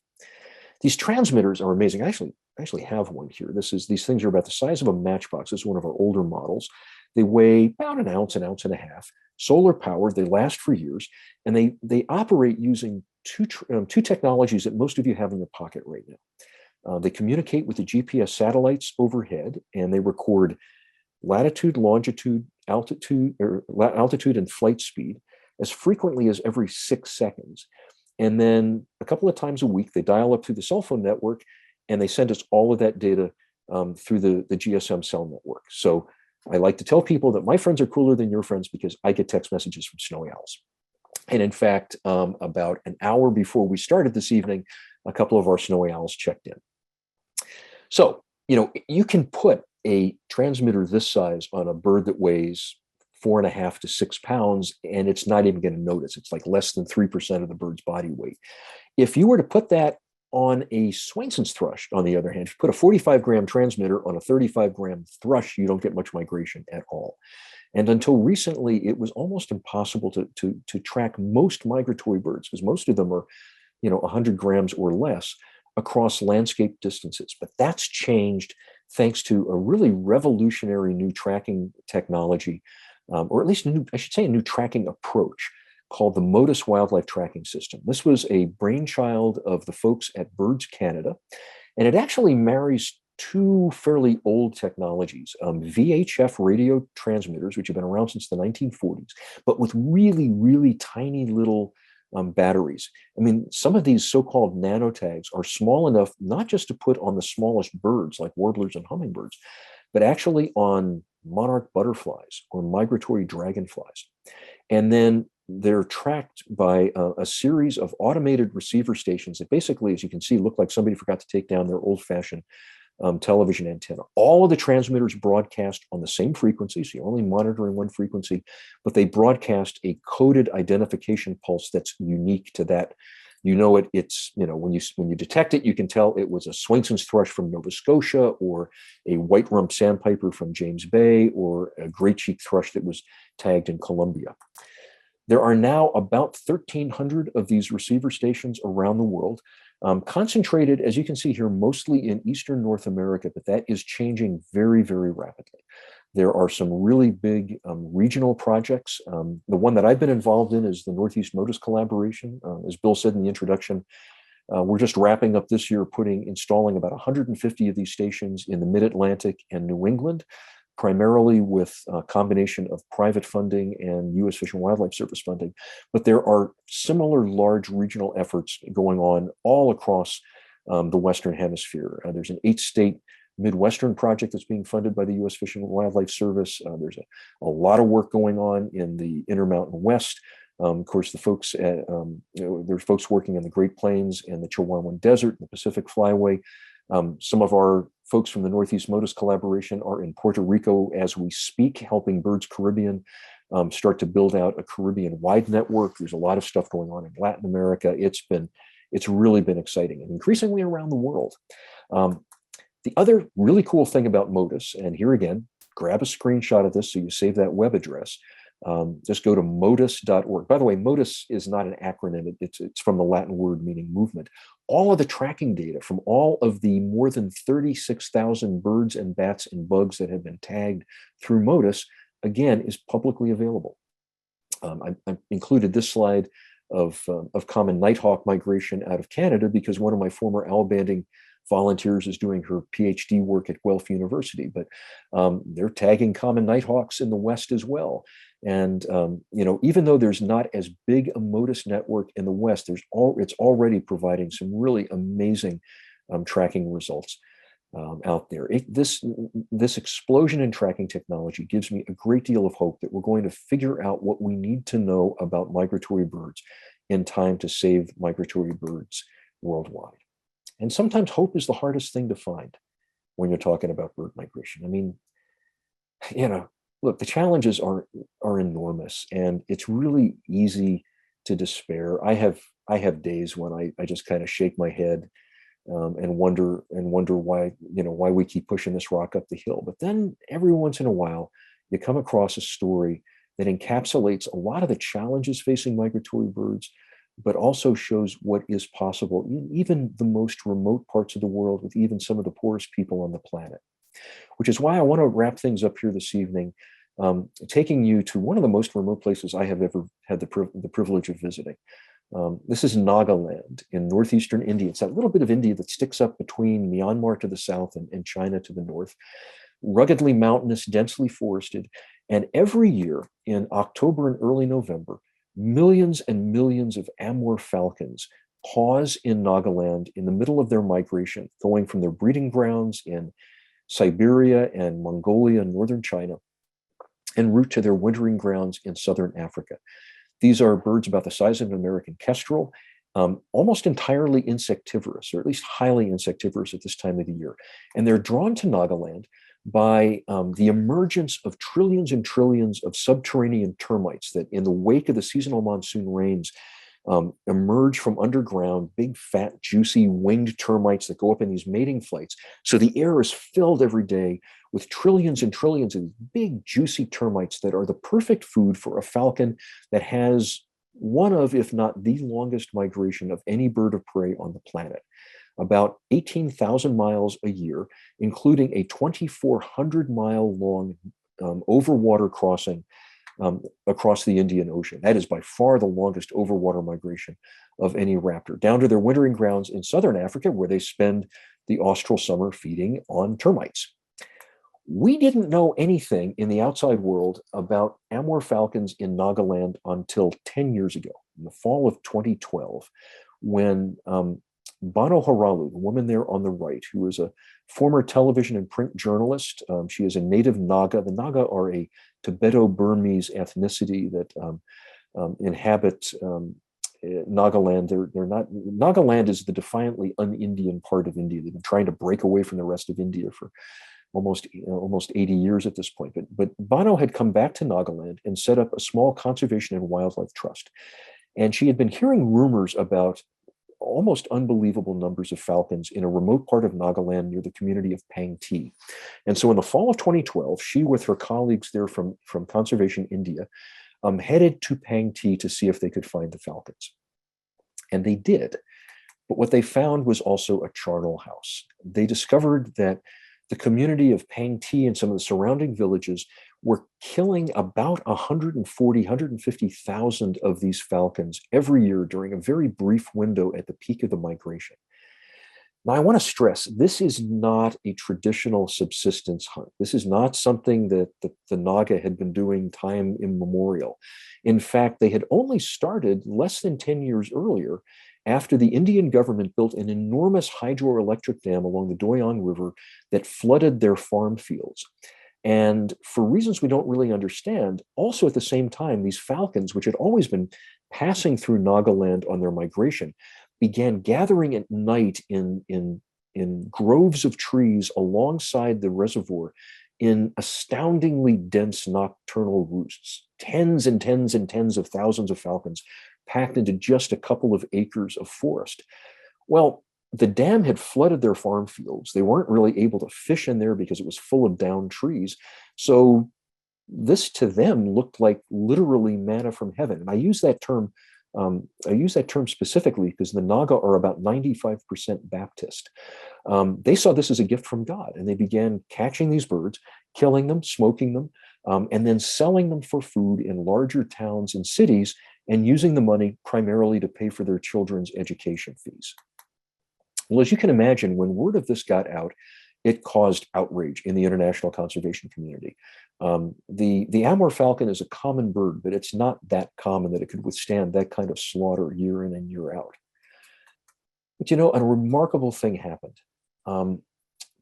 These transmitters are amazing. I actually have one here. These things are about the size of a matchbox. This is one of our older models. They weigh about an ounce and a half. Solar powered. They last for years, and they operate using two technologies that most of you have in your pocket right now. They communicate with the GPS satellites overhead, and they record latitude, longitude, altitude, and flight speed as frequently as every 6 seconds. And then a couple of times a week, they dial up through the cell phone network, and they send us all of that data through the GSM cell network. So I like to tell people that my friends are cooler than your friends because I get text messages from snowy owls. And in fact, about an hour before we started this evening, a couple of our snowy owls checked in. So, you can put a transmitter this size on a bird that weighs 4.5 to 6 pounds, and it's not even going to notice. It's like less than 3% of the bird's body weight. If you were to put that on a Swainson's thrush, on the other hand, if you put a 45-gram transmitter on a 35-gram thrush, you don't get much migration at all. And until recently, it was almost impossible to track most migratory birds, because most of them are 100 grams or less across landscape distances. But that's changed thanks to a really revolutionary new tracking technology, or at least a new tracking approach called the MODIS Wildlife Tracking System. This was a brainchild of the folks at Birds Canada, and it actually marries two fairly old technologies, VHF radio transmitters, which have been around since the 1940s, but with really, really tiny little batteries. I mean, some of these so-called nanotags are small enough not just to put on the smallest birds like warblers and hummingbirds, but actually on monarch butterflies or migratory dragonflies. And then they're tracked by a series of automated receiver stations that basically, as you can see, look like somebody forgot to take down their old-fashioned television antenna. All of the transmitters broadcast on the same frequency, so you're only monitoring one frequency, but they broadcast a coded identification pulse that's unique to that. It's when you detect it, you can tell it was a Swainson's thrush from Nova Scotia, or a white rump sandpiper from James Bay, or a great cheek thrush that was tagged in Colombia. There are now about 1,300 of these receiver stations around the world, concentrated, as you can see here, mostly in Eastern North America, but that is changing very, very rapidly. There are some really big regional projects. The one that I've been involved in is the Northeast MODIS collaboration. As Bill said in the introduction, we're just wrapping up this year installing about 150 of these stations in the Mid-Atlantic and New England, primarily with a combination of private funding and U.S. Fish and Wildlife Service funding. But there are similar large regional efforts going on all across the Western Hemisphere. There's an 8-state Midwestern project that's being funded by the U.S. Fish and Wildlife Service. There's a lot of work going on in the Intermountain West. Of course, there's folks working in the Great Plains and the Chihuahuan Desert and the Pacific Flyway. Some of our folks from the Northeast MODIS collaboration are in Puerto Rico as we speak, helping Birds Caribbean start to build out a Caribbean-wide network. There's a lot of stuff going on in Latin America. It's really been exciting, and increasingly around the world. The other really cool thing about MODIS, and here again, grab a screenshot of this so you save that web address. Just go to modis.org. By the way, MODIS is not an acronym. It's from the Latin word meaning movement. All of the tracking data from all of the more than 36,000 birds and bats and bugs that have been tagged through MODIS, again, is publicly available. I included this slide of common nighthawk migration out of Canada because one of my former owl banding volunteers is doing her PhD work at Guelph University, but they're tagging common nighthawks in the West as well. And even though there's not as big a MODIS network in the West, it's already providing some really amazing tracking results out there. This explosion in tracking technology gives me a great deal of hope that we're going to figure out what we need to know about migratory birds in time to save migratory birds worldwide. And sometimes hope is the hardest thing to find when you're talking about bird migration. I mean, look, the challenges are enormous, and it's really easy to despair. I have days when I just kind of shake my head and wonder why we keep pushing this rock up the hill. But then every once in a while, you come across a story that encapsulates a lot of the challenges facing migratory birds, but also shows what is possible in even the most remote parts of the world with even some of the poorest people on the planet. Which is why I want to wrap things up here this evening, taking you to one of the most remote places I have ever had the privilege of visiting. This is Nagaland in northeastern India. It's that little bit of India that sticks up between Myanmar to the south and China to the north. Ruggedly mountainous, densely forested. And every year in October and early November, millions and millions of Amur falcons pause in Nagaland in the middle of their migration, going from their breeding grounds in Siberia and Mongolia and northern China, en route to their wintering grounds in southern Africa. These are birds about the size of an American kestrel, almost entirely insectivorous, or at least highly insectivorous at this time of the year. And they're drawn to Nagaland by the emergence of trillions and trillions of subterranean termites that, in the wake of the seasonal monsoon rains, emerge from underground, big, fat, juicy winged termites that go up in these mating flights. So the air is filled every day with trillions and trillions of big, juicy termites that are the perfect food for a falcon that has one of, if not the longest migration of any bird of prey on the planet. About 18,000 miles a year, including a 2,400-mile long overwater crossing across the Indian Ocean. That is by far the longest overwater migration of any raptor, down to their wintering grounds in southern Africa, where they spend the austral summer feeding on termites. We didn't know anything in the outside world about Amur falcons in Nagaland until 10 years ago, in the fall of 2012, when Bano Haralu, the woman there on the right, who is a former television and print journalist, she is a native Naga. The Naga are a Tibeto-Burmese ethnicity that inhabit Nagaland. They're not. Nagaland is the defiantly un-Indian part of India. They've been trying to break away from the rest of India for almost 80 years at this point. But Bano had come back to Nagaland and set up a small conservation and wildlife trust. And she had been hearing rumors about almost unbelievable numbers of falcons in a remote part of Nagaland near the community of Pangti. And so in the fall of 2012, she, with her colleagues there from Conservation India, headed to Pangti to see if they could find the falcons. And they did. But what they found was also a charnel house. They discovered that the community of Pangti and some of the surrounding villages were killing about 140, 150,000 of these falcons every year during a very brief window at the peak of the migration. Now, I want to stress, this is not a traditional subsistence hunt. This is not something that the Naga had been doing time immemorial. In fact, they had only started less than 10 years earlier, after the Indian government built an enormous hydroelectric dam along the Doyang River that flooded their farm fields. And for reasons we don't really understand, also at the same time, these falcons, which had always been passing through Nagaland on their migration, began gathering at night in groves of trees alongside the reservoir in astoundingly dense nocturnal roosts, tens and tens and tens of thousands of falcons packed into just a couple of acres of forest. Well, the dam had flooded their farm fields. They weren't really able to fish in there because it was full of downed trees. So this to them looked like literally manna from heaven. And I use that term specifically because the Naga are about 95% Baptist. They saw this as a gift from God, and they began catching these birds, killing them, smoking them, and then selling them for food in larger towns and cities, and using the money primarily to pay for their children's education fees. Well, as you can imagine, when word of this got out, it caused outrage in the international conservation community. The Amur falcon is a common bird, but it's not that common that it could withstand that kind of slaughter year in and year out. But a remarkable thing happened.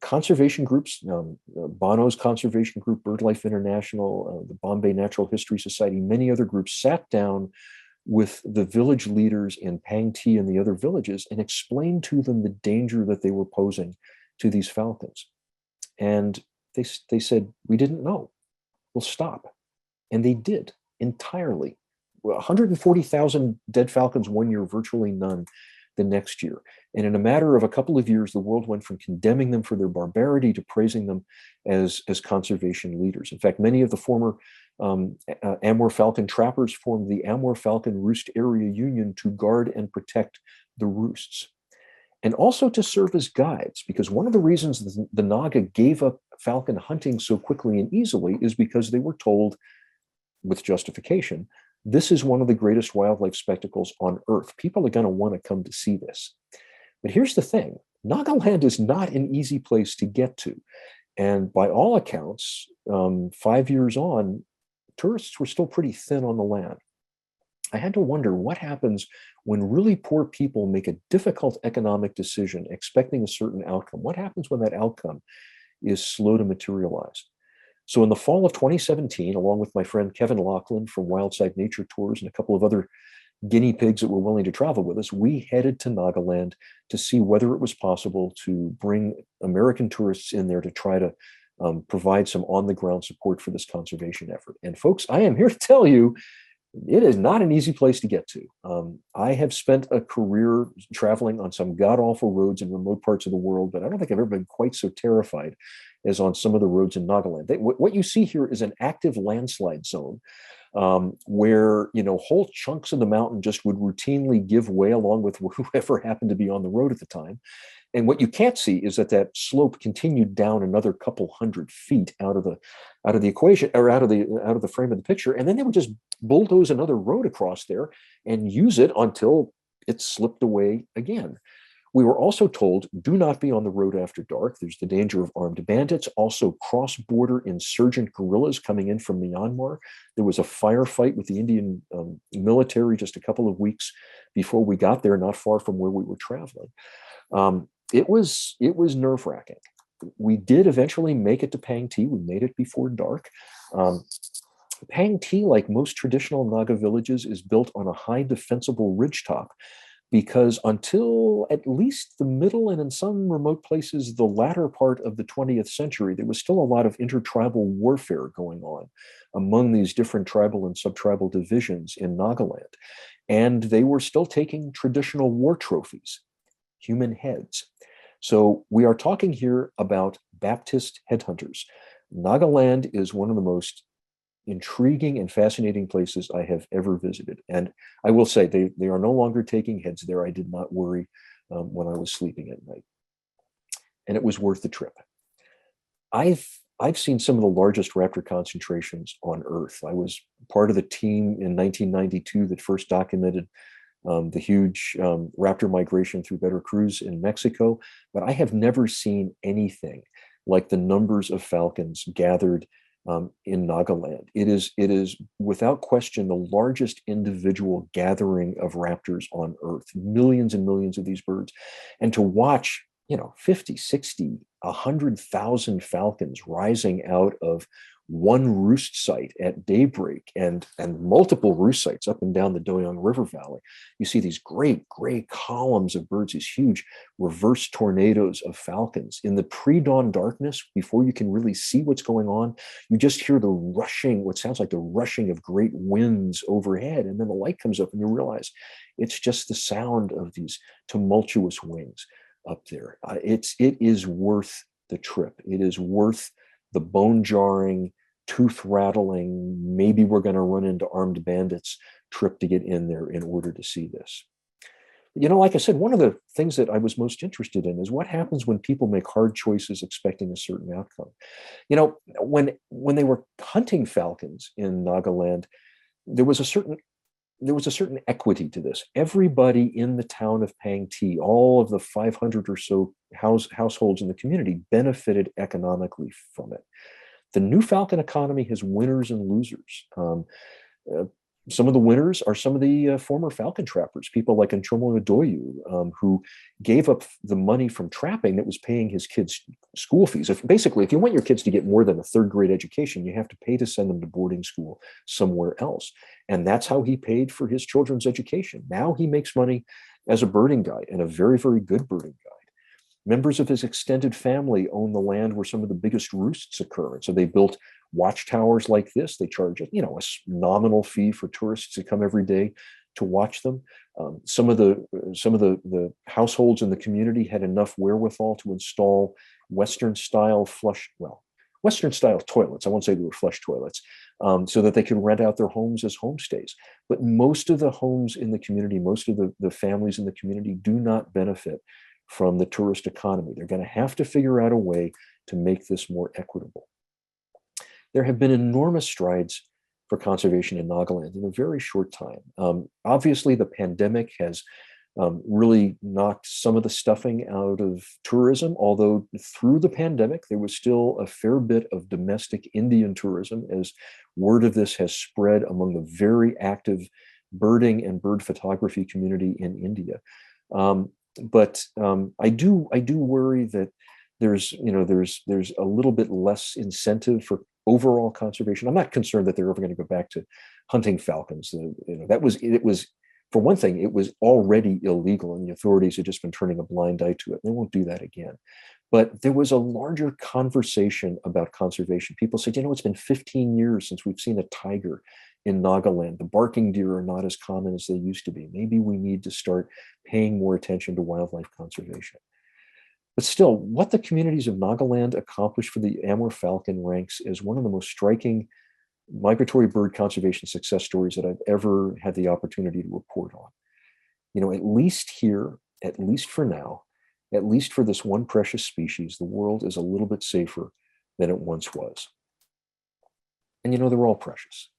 Conservation groups, Bono's conservation group, BirdLife International, the Bombay Natural History Society, many other groups sat down with the village leaders in Pangti and the other villages and explained to them the danger that they were posing to these falcons. And they said, we didn't know. We'll stop. And they did entirely. 140,000 dead falcons one year, virtually none the next year. And in a matter of a couple of years, the world went from condemning them for their barbarity to praising them as conservation leaders. In fact, many of the former Amur falcon trappers formed the Amur falcon roost area union to guard and protect the roosts, and also to serve as guides, because one of the reasons the Naga gave up falcon hunting so quickly and easily is because they were told, with justification, this is one of the greatest wildlife spectacles on Earth. People are going to want to come to see this. But here's the thing, Nagaland is not an easy place to get to. And by all accounts, 5 years on, tourists were still pretty thin on the land. I had to wonder what happens when really poor people make a difficult economic decision expecting a certain outcome. What happens when that outcome is slow to materialize? So in the fall of 2017, along with my friend Kevin Laughlin from Wildside Nature Tours and a couple of other guinea pigs that were willing to travel with us, we headed to Nagaland to see whether it was possible to bring American tourists in there to try to provide some on-the-ground support for this conservation effort. And folks, I am here to tell you, it is not an easy place to get to. I have spent a career traveling on some god-awful roads in remote parts of the world, but I don't think I've ever been quite so terrified as on some of the roads in Nagaland. What you see here is an active landslide zone, where whole chunks of the mountain just would routinely give way along with whoever happened to be on the road at the time. And what you can't see is that slope continued down another couple hundred feet out of the equation, or out of the frame of the picture, and then they would just bulldoze another road across there and use it until it slipped away again. We were also told, do not be on the road after dark. There's the danger of armed bandits, also cross-border insurgent guerrillas coming in from Myanmar. There was a firefight with the Indian military just a couple of weeks before we got there, not far from where we were traveling. It was nerve-wracking. We did eventually make it to Pang Ti. We made it before dark. Pang Ti, like most traditional Naga villages, is built on a high defensible ridgetop, because until at least the middle, and in some remote places, the latter part of the 20th century, there was still a lot of intertribal warfare going on among these different tribal and subtribal divisions in Nagaland. And they were still taking traditional war trophies, human heads. So we are talking here about Baptist headhunters. Nagaland is one of the most intriguing and fascinating places I have ever visited. And I will say they are no longer taking heads there. I did not worry when I was sleeping at night. And it was worth the trip. I've seen some of the largest raptor concentrations on Earth. I was part of the team in 1992 that first documented the huge raptor migration through Veracruz in Mexico, but I have never seen anything like the numbers of falcons gathered in Nagaland. It is without question the largest individual gathering of raptors on Earth, millions and millions of these birds. And to watch, 50, 60, 100,000 falcons rising out of one roost site at daybreak, and multiple roost sites up and down the Doyang River Valley. You see these great gray columns of birds, these huge reverse tornadoes of falcons. In the pre-dawn darkness, before you can really see what's going on, you just hear the rushing, what sounds like the rushing of great winds overhead. And then the light comes up and you realize it's just the sound of these tumultuous wings up there. It is worth the trip. It is worth the bone-jarring, tooth-rattling, maybe we're going to run into armed bandits trip to get in there in order to see this. Like I said, one of the things that I was most interested in is what happens when people make hard choices expecting a certain outcome. When they were hunting falcons in Nagaland, there was a certain equity to this. Everybody in the town of Pang Ti, all of the 500 or so households in the community, benefited economically from it. The new falcon economy has winners and losers. Some of the winners are some of the former falcon trappers, people like Nchomo Adoyu, who gave up the money from trapping that was paying his kids' school fees. If you want your kids to get more than a third grade education, you have to pay to send them to boarding school somewhere else. And that's how he paid for his children's education. Now he makes money as a birding guide, and a very, very good birding guide. Members of his extended family own the land where some of the biggest roosts occur. And so they built watchtowers like this. They charge a nominal fee for tourists to come every day to watch them. Some of the households in the community had enough wherewithal to install Western style Western style toilets. I won't say they were flush toilets, so that they could rent out their homes as homestays. But most of the homes in the community, most of the families in the community do not benefit from the tourist economy. They're going to have to figure out a way to make this more equitable. There have been enormous strides for conservation in Nagaland in a very short time. Obviously, the pandemic has really knocked some of the stuffing out of tourism, although through the pandemic, there was still a fair bit of domestic Indian tourism as word of this has spread among the very active birding and bird photography community in India. But I do worry that there's a little bit less incentive for overall conservation. I'm not concerned that they're ever going to go back to hunting falcons. It was for one thing, it was already illegal, and the authorities had just been turning a blind eye to it. They won't do that again. But there was a larger conversation about conservation. People said, it's been 15 years since we've seen a tiger in Nagaland. The barking deer are not as common as they used to be. Maybe we need to start paying more attention to wildlife conservation. But still, what the communities of Nagaland accomplished for the Amur falcon ranks as one of the most striking migratory bird conservation success stories that I've ever had the opportunity to report on. At least here, at least for now, at least for this one precious species, the world is a little bit safer than it once was. And they're all precious.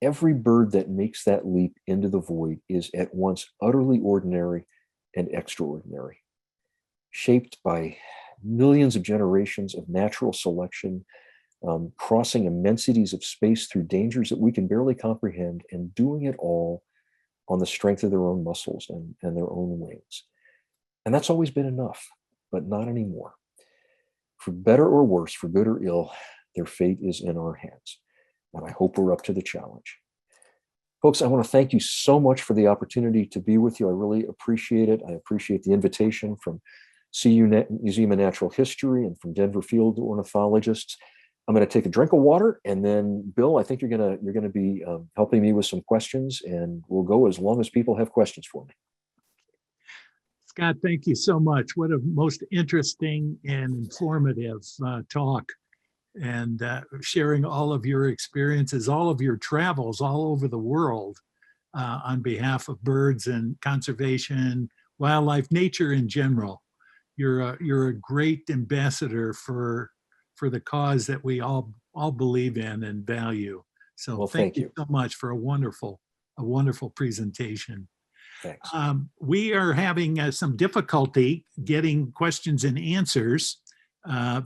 Every bird that makes that leap into the void is at once utterly ordinary and extraordinary, shaped by millions of generations of natural selection, crossing immensities of space through dangers that we can barely comprehend, and doing it all on the strength of their own muscles and their own wings. And that's always been enough, but not anymore. For better or worse, for good or ill, their fate is in our hands. And I hope we're up to the challenge. Folks, I want to thank you so much for the opportunity to be with you. I really appreciate it. I appreciate the invitation from CU Museum of Natural History and from Denver Field Ornithologists. I'm going to take a drink of water, and then Bill, I think you're going to be helping me with some questions, and we'll go as long as people have questions for me.
Scott, thank you so much. What a most interesting and informative talk, and sharing all of your experiences, all of your travels all over the world on behalf of birds and conservation, wildlife, nature in general. You're a great ambassador for the cause that we all believe in and value. So
well,
thank you so much for a wonderful presentation.
Thanks.
We are having some difficulty getting questions and answers.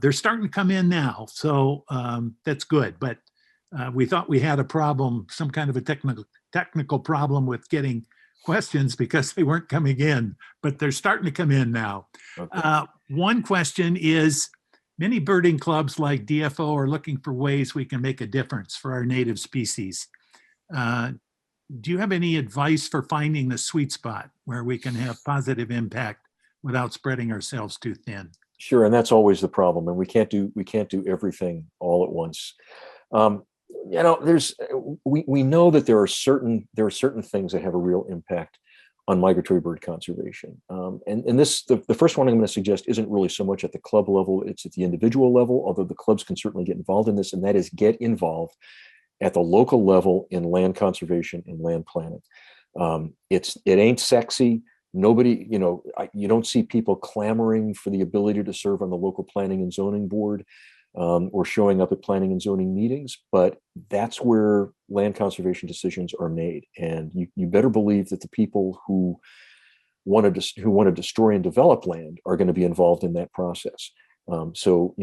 They're starting to come in now, so that's good. But we thought we had a problem, some kind of a technical problem with getting questions because they weren't coming in, but they're starting to come in now. Okay. One question is, many birding clubs like DFO are looking for ways we can make a difference for our native species. Do you have any advice for finding the sweet spot where we can have positive impact without spreading ourselves too thin?
Sure, and that's always the problem, and we can't do everything all at once. We know that there are certain things that have a real impact on migratory bird conservation. And this, the first one I'm going to suggest isn't really so much at the club level, it's at the individual level, although the clubs can certainly get involved in this, and that is get involved at the local level in land conservation and land planning. It ain't sexy. Nobody, you don't see people clamoring for the ability to serve on the local planning and zoning board or showing up at planning and zoning meetings, but that's where land conservation decisions are made. And you better believe that the people who want to destroy and develop land are going to be involved in that process. So,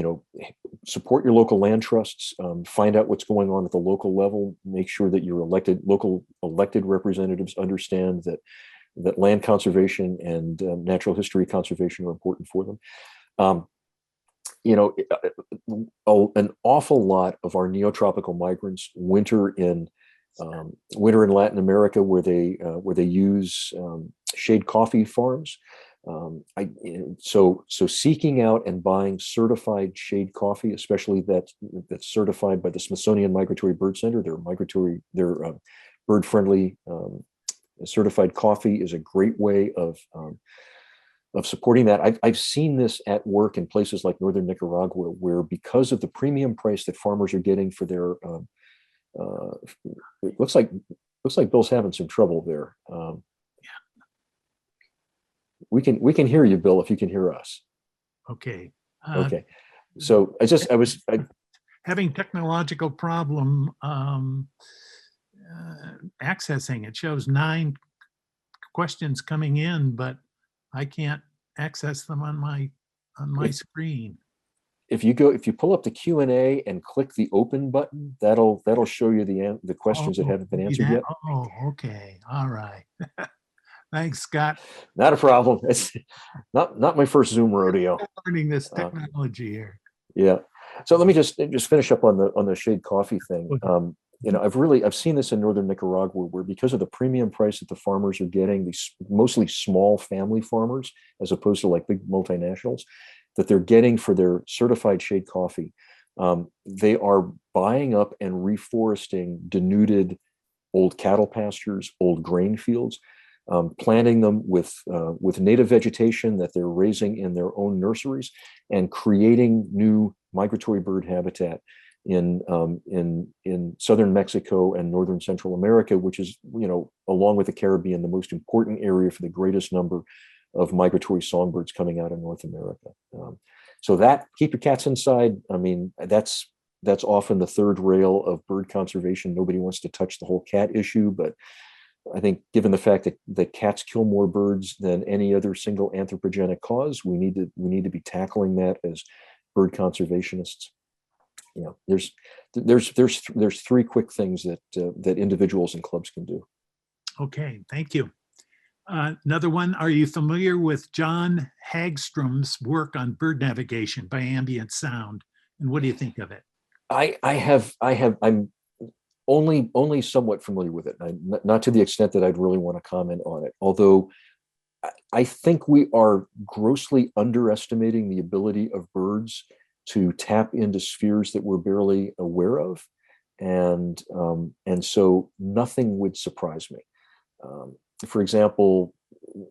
support your local land trusts, find out what's going on at the local level, make sure that your local elected representatives understand that land conservation and natural history conservation are important for them. An awful lot of our neotropical migrants winter in Latin America, where they use shade coffee farms. So seeking out and buying certified shade coffee, especially that's certified by the Smithsonian Migratory Bird Center, their bird friendly certified coffee is a great way of supporting that. I've seen this at work in places like northern Nicaragua, where because of the premium price that farmers are getting for their, it looks like Bill's having some trouble there. We can hear you, Bill, if you can hear us.
Okay.
Okay. So I was
having technological problem accessing. It shows 9 questions coming in, but I can't access them on my screen.
If you pull up the Q&A and click the open button, that'll show you the questions that haven't been answered yet.
Oh, okay. All right. Thanks, Scott.
Not a problem. It's not my first Zoom rodeo.
Learning this technology here.
Yeah. So let me just finish up on the shade coffee thing. I've seen this in northern Nicaragua, where because of the premium price that the farmers are getting, these mostly small family farmers, as opposed to like big multinationals, that they're getting for their certified shade coffee, they are buying up and reforesting denuded old cattle pastures, old grain fields, planting them with native vegetation that they're raising in their own nurseries, and creating new migratory bird habitat in southern Mexico and northern Central America, which is, along with the Caribbean, the most important area for the greatest number of migratory songbirds coming out of North America. So that, keep your cats inside. I mean, that's often the third rail of bird conservation. Nobody wants to touch the whole cat issue, but I think given the fact that cats kill more birds than any other single anthropogenic cause, we need to be tackling that as bird conservationists. There's 3 quick things that individuals and clubs can do.
Okay, thank you. Another one, are you familiar with John Hagstrom's work on bird navigation by ambient sound? And what do you think of it? I'm only somewhat familiar with it, not to the extent that I'd really want to comment on it. Although I think we are grossly underestimating the ability of birds to tap into spheres that we're barely aware of, and so nothing would surprise me. For example,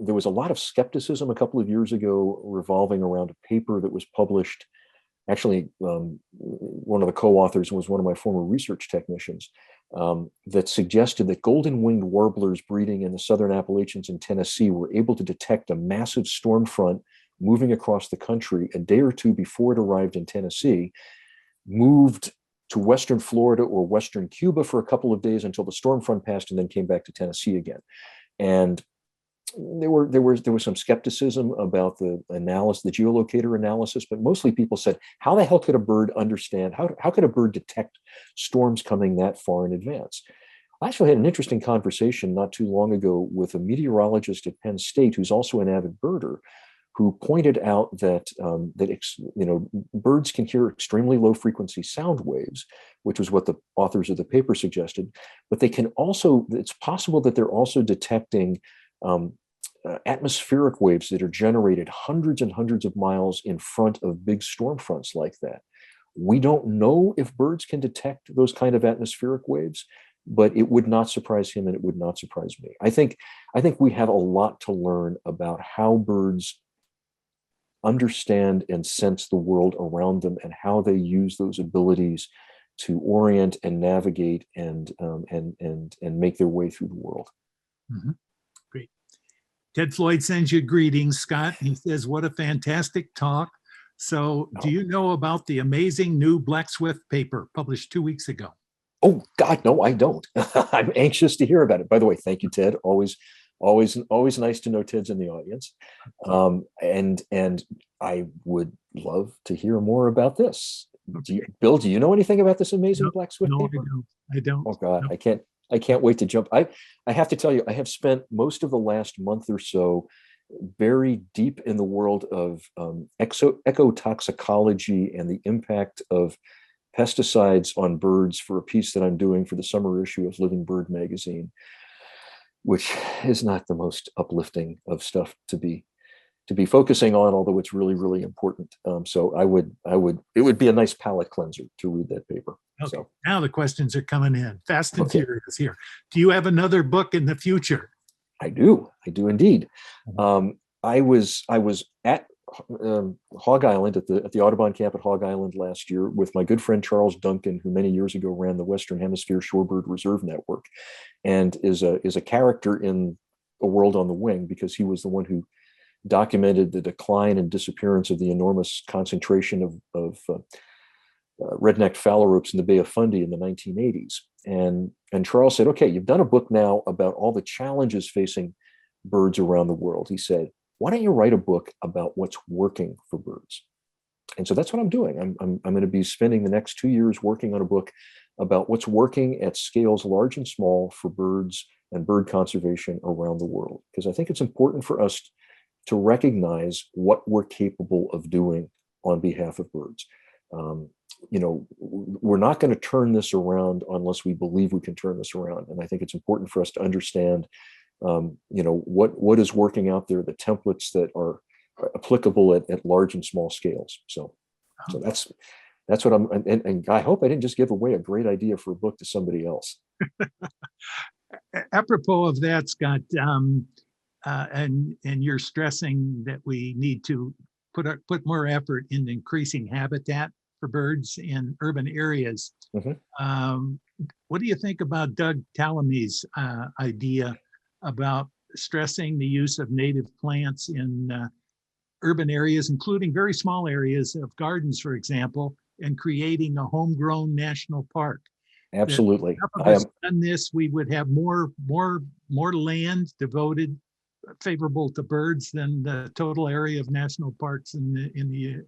there was a lot of skepticism a couple of years ago revolving around a paper that was published. Actually, one of the co-authors was one of my former research technicians, that suggested that golden-winged warblers breeding in the southern Appalachians in Tennessee were able to detect a massive storm front moving across the country a day or two before it arrived in Tennessee, moved to western Florida or western Cuba for a couple of days until the storm front passed, and then came back to Tennessee again. And there was some skepticism about the geolocator analysis, but mostly people said, how the hell could a bird understand? How could a bird detect storms coming that far in advance? I actually had an interesting conversation not too long ago with a meteorologist at Penn State who's also an avid birder, who pointed out that birds can hear extremely low frequency sound waves, which was what the authors of the paper suggested. But they can also, it's possible that they're also detecting atmospheric waves that are generated hundreds and hundreds of miles in front of big storm fronts like that. We don't know if birds can detect those kind of atmospheric waves, but it would not surprise him and it would not surprise me. I think we have a lot to learn about how birds understand and sense the world around them, and how they use those abilities to orient and navigate and make their way through the world. Mm-hmm. Great. Ted Floyd sends you greetings, Scott. He says, what a fantastic talk. So do you know about the amazing new Black Swift paper published 2 weeks ago?
Oh, God, no, I don't. I'm anxious to hear about it. By the way, thank you, Ted. Always nice to know Ted's in the audience. And I would love to hear more about this. Bill, do you know anything about this amazing Black Swift paper?
I don't.
Oh, God, no. I can't wait to jump. I have to tell you, I have spent most of the last month or so very deep in the world of ecotoxicology and the impact of pesticides on birds for a piece that I'm doing for the summer issue of Living Bird magazine, which is not the most uplifting of stuff to be focusing on, although it's really, really important. So it would be a nice palate cleanser to read that paper.
Okay.
So
now the questions are coming in fast and furious here. Do you have another book in the future?
I do indeed. I was at Hog Island at the Audubon camp at Hog Island last year with my good friend Charles Duncan, who many years ago ran the Western Hemisphere Shorebird Reserve Network, and is a character in A World on the Wing because he was the one who documented the decline and disappearance of the enormous concentration of red-necked phalaropes in the Bay of Fundy in the 1980s. And Charles said, "Okay, you've done a book now about all the challenges facing birds around the world." He said, "Why don't you write a book about what's working for birds?" And so that's what I'm doing. I'm going to be spending the next 2 years working on a book about what's working at scales large and small for birds and bird conservation around the world. Because I think it's important for us to recognize what we're capable of doing on behalf of birds. We're not going to turn this around unless we believe we can turn this around. And I think it's important for us to understand, what is working out there, the templates that are applicable at large and small scales. So that's what and I hope I didn't just give away a great idea for a book to somebody else.
Apropos of that, Scott, and you're stressing that we need to put more effort in increasing habitat for birds in urban areas.
Mm-hmm.
What do you think about Doug Tallamy's idea about stressing the use of native plants in urban areas, including very small areas of gardens, for example, and creating a homegrown national park?
Absolutely.
If us done this, we would have more land devoted favorable to birds than the total area of national parks in the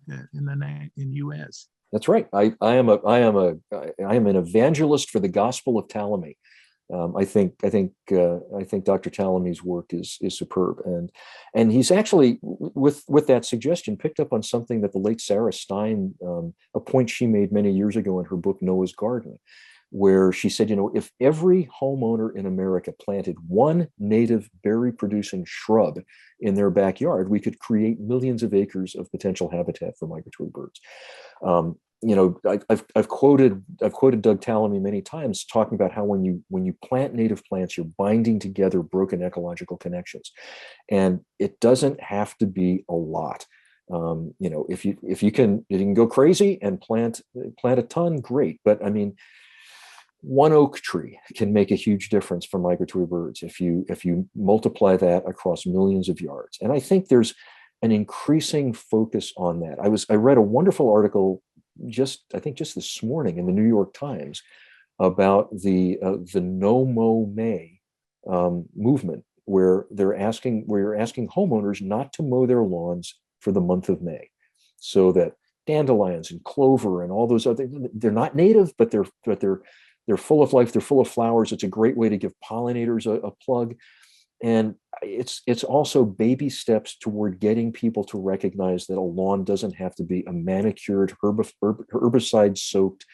U.S.
That's right. I am an evangelist for the gospel of Tallamy. I think Dr. Tallamy's work is superb, and he's actually with that suggestion picked up on something that the late Sarah Stein, a point she made many years ago in her book Noah's Garden, where she said, if every homeowner in America planted one native berry-producing shrub in their backyard, we could create millions of acres of potential habitat for migratory birds. I've quoted Doug Tallamy many times talking about how when you plant native plants, you're binding together broken ecological connections, and it doesn't have to be a lot. If you can go crazy and plant a ton, great. But I mean, one oak tree can make a huge difference for migratory birds if you multiply that across millions of yards. And I think there's an increasing focus on that. I read a wonderful article just this morning in the New York Times about the No Mow May movement, where you're asking homeowners not to mow their lawns for the month of May, so that dandelions and clover and all those other, they're not native, but they're full of life. They're full of flowers. It's a great way to give pollinators a plug. And it's also baby steps toward getting people to recognize that a lawn doesn't have to be a manicured, herbicide-soaked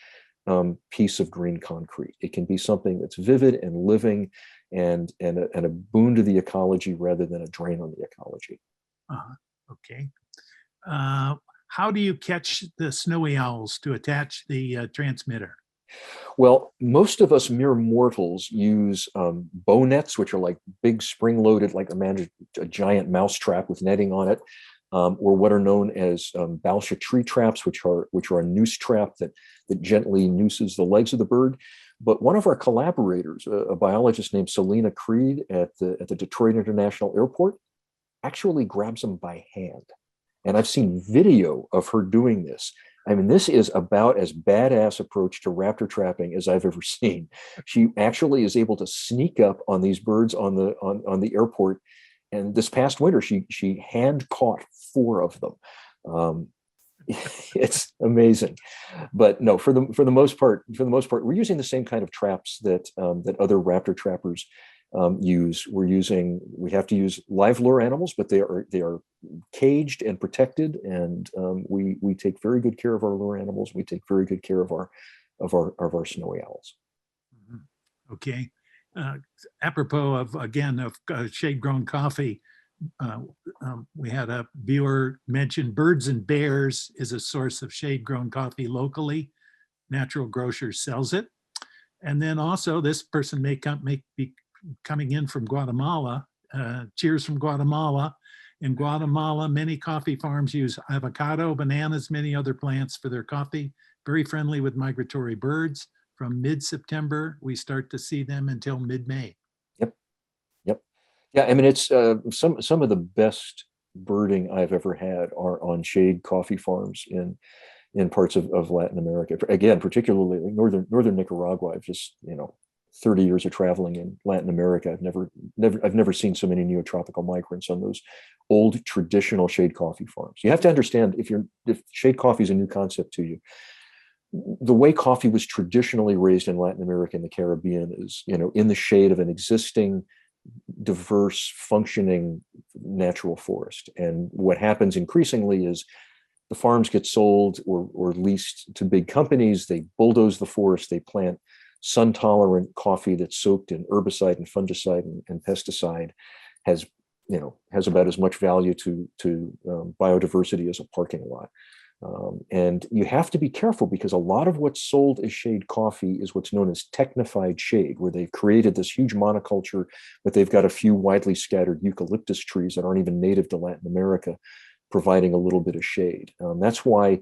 piece of green concrete. It can be something that's vivid and living and a boon to the ecology rather than a drain on the ecology.
Okay. How do you catch the snowy owls to attach the transmitter?
Well, most of us mere mortals use bow nets, which are like big spring-loaded, like a giant mouse trap with netting on it, or what are known as Balsha tree traps, which are a noose trap that gently nooses the legs of the bird. But one of our collaborators, a biologist named Selena Creed at the Detroit International Airport, actually grabs them by hand. And I've seen video of her doing this. I mean, this is about as badass approach to raptor trapping as I've ever seen. She actually is able to sneak up on these birds on the airport. And this past winter, she hand caught 4 of them. It's amazing. But no, for the most part, we're using the same kind of traps that other raptor trappers use. We have to use live lure animals, but they are caged and protected, and we take very good care of our lure animals. We take very good care of our snowy owls.
Okay. Apropos of shade-grown coffee, we had a viewer mention Birds and Bears is a source of shade-grown coffee locally. Natural Grocers sells it. And then also this person may be coming in from Guatemala. Cheers from Guatemala. In Guatemala, many coffee farms use avocado, bananas, many other plants for their coffee. Very friendly with migratory birds. From mid-September, we start to see them until mid-May.
Yep. Yep. Yeah. I mean, it's some of the best birding I've ever had are on shade coffee farms in parts of Latin America. Again, particularly northern Nicaragua. I've just 30 years of traveling in Latin America. I've never seen so many neotropical migrants on those old traditional shade coffee farms. You have to understand, if shade coffee is a new concept to you, the way coffee was traditionally raised in Latin America and the Caribbean is, in the shade of an existing, diverse, functioning natural forest. And what happens increasingly is the farms get sold or leased to big companies. They bulldoze the forest. They plant sun-tolerant coffee that's soaked in herbicide and fungicide and pesticide, has about as much value to biodiversity as a parking lot. And you have to be careful, because a lot of what's sold as shade coffee is what's known as technified shade, where they've created this huge monoculture, but they've got a few widely scattered eucalyptus trees that aren't even native to Latin America, providing a little bit of shade. That's why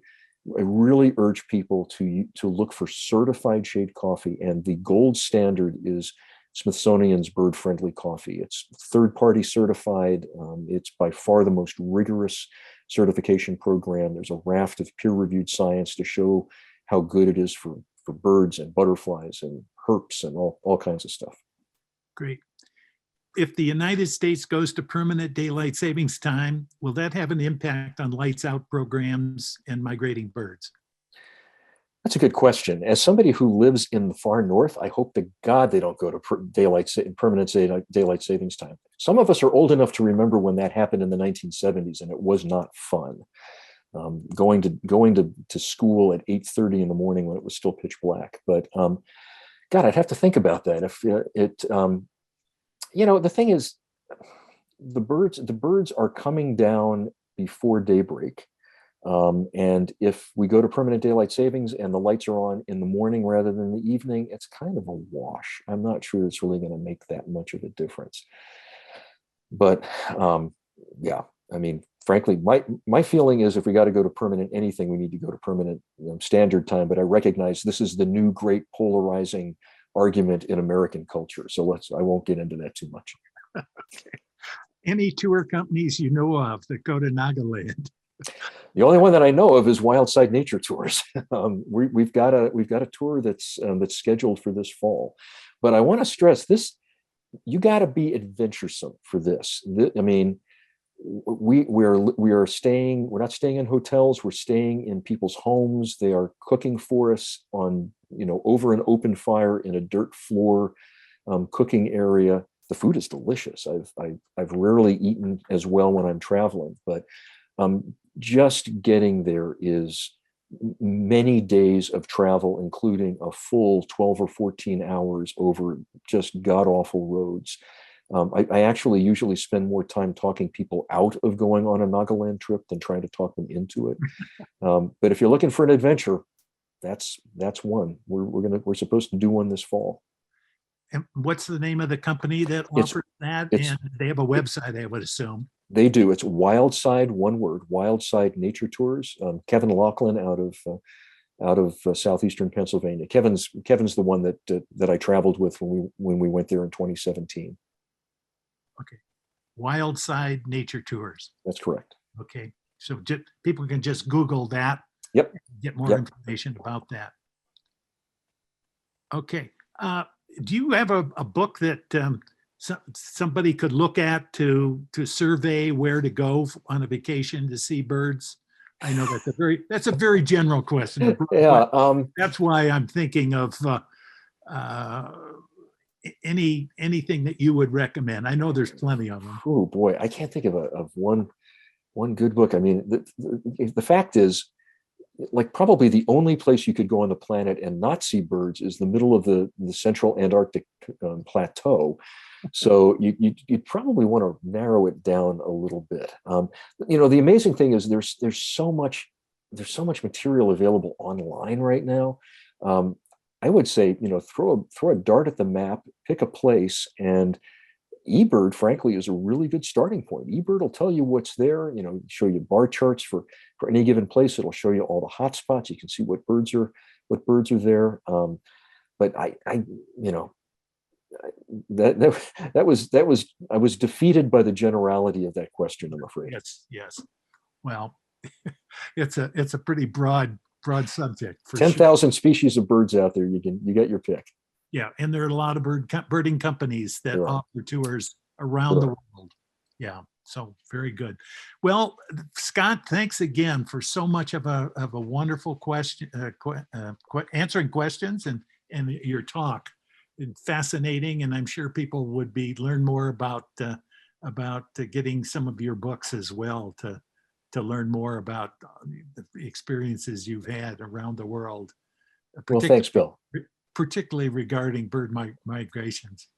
I really urge people to look for certified shade coffee, and the gold standard is Smithsonian's bird-friendly coffee. It's third-party certified. It's by far the most rigorous certification program. There's a raft of peer-reviewed science to show how good it is for birds and butterflies and herps and all kinds of stuff.
Great. If the United States goes to permanent daylight savings time, will that have an impact on lights out programs and migrating birds?
That's a good question. As somebody who lives in the far north, I hope to God they don't go to permanent daylight savings time. Some of us are old enough to remember when that happened in the 1970s, and it was not fun. Going to school at 8:30 in the morning when it was still pitch black. But God, I'd have to think about that. If the thing is, the birds are coming down before daybreak. And if we go to permanent daylight savings and the lights are on in the morning rather than the evening, it's kind of a wash. I'm not sure it's really going to make that much of a difference. But yeah, I mean, frankly, my feeling is if we got to go to permanent anything, we need to go to permanent standard time. But I recognize this is the new great polarizing argument in American culture. So I won't get into that too much.
Okay. Any tour companies you know of that go to Nagaland?
The only one that I know of is Wildside Nature Tours. We've got a tour that's scheduled for this fall, but I want to stress this: you got to be adventuresome for this. I mean, we're staying. We're not staying in hotels. We're staying in people's homes. They are cooking for us on over an open fire in a dirt floor cooking area. The food is delicious. I've rarely eaten as well when I'm traveling, but just getting there is many days of travel, including a full 12 or 14 hours over just god-awful roads. I actually usually spend more time talking people out of going on a Nagaland trip than trying to talk them into it. But if you're looking for an adventure, that's one. We're supposed to do one this fall.
And what's the name of the company that offers that? And they have a website, I would assume.
They do. It's Wildside, one word, Wildside Nature Tours. Kevin Laughlin out of southeastern Pennsylvania. Kevin's the one that I traveled with when we went there in 2017.
Okay, Wildside Nature Tours.
That's correct.
Okay, so people can just Google that.
Yep.
Get more information about that. Okay. Do you have a book that somebody could look at to survey where to go on a vacation to see birds? I know that's a very general question.
Yeah.
That's why I'm thinking of anything that you would recommend. I know there's plenty of them.
Oh boy, I can't think of one good book. I mean, the fact is, like, probably the only place you could go on the planet and not see birds is the middle of the central Antarctic plateau. So you'd probably want to narrow it down a little bit. The amazing thing is there's so much material available online right now. I would say, throw a dart at the map, pick a place, and eBird, frankly, is a really good starting point. eBird will tell you what's there, show you bar charts for any given place. It'll show you all the hot spots. You can see what birds are there. But I was defeated by the generality of that question, I'm afraid.
Yes. Well, it's a pretty broad subject for
10,000 species of birds out there. You get your pick.
Yeah, and there are a lot of birding companies that offer tours around the world. Yeah, so very good. Well, Scott, thanks again for so much of a wonderful question, answering questions and your talk. Fascinating, and I'm sure people would learn more about getting some of your books as well to learn more about the experiences you've had around the world.
Well, thanks, Bill.
Particularly regarding bird migrations.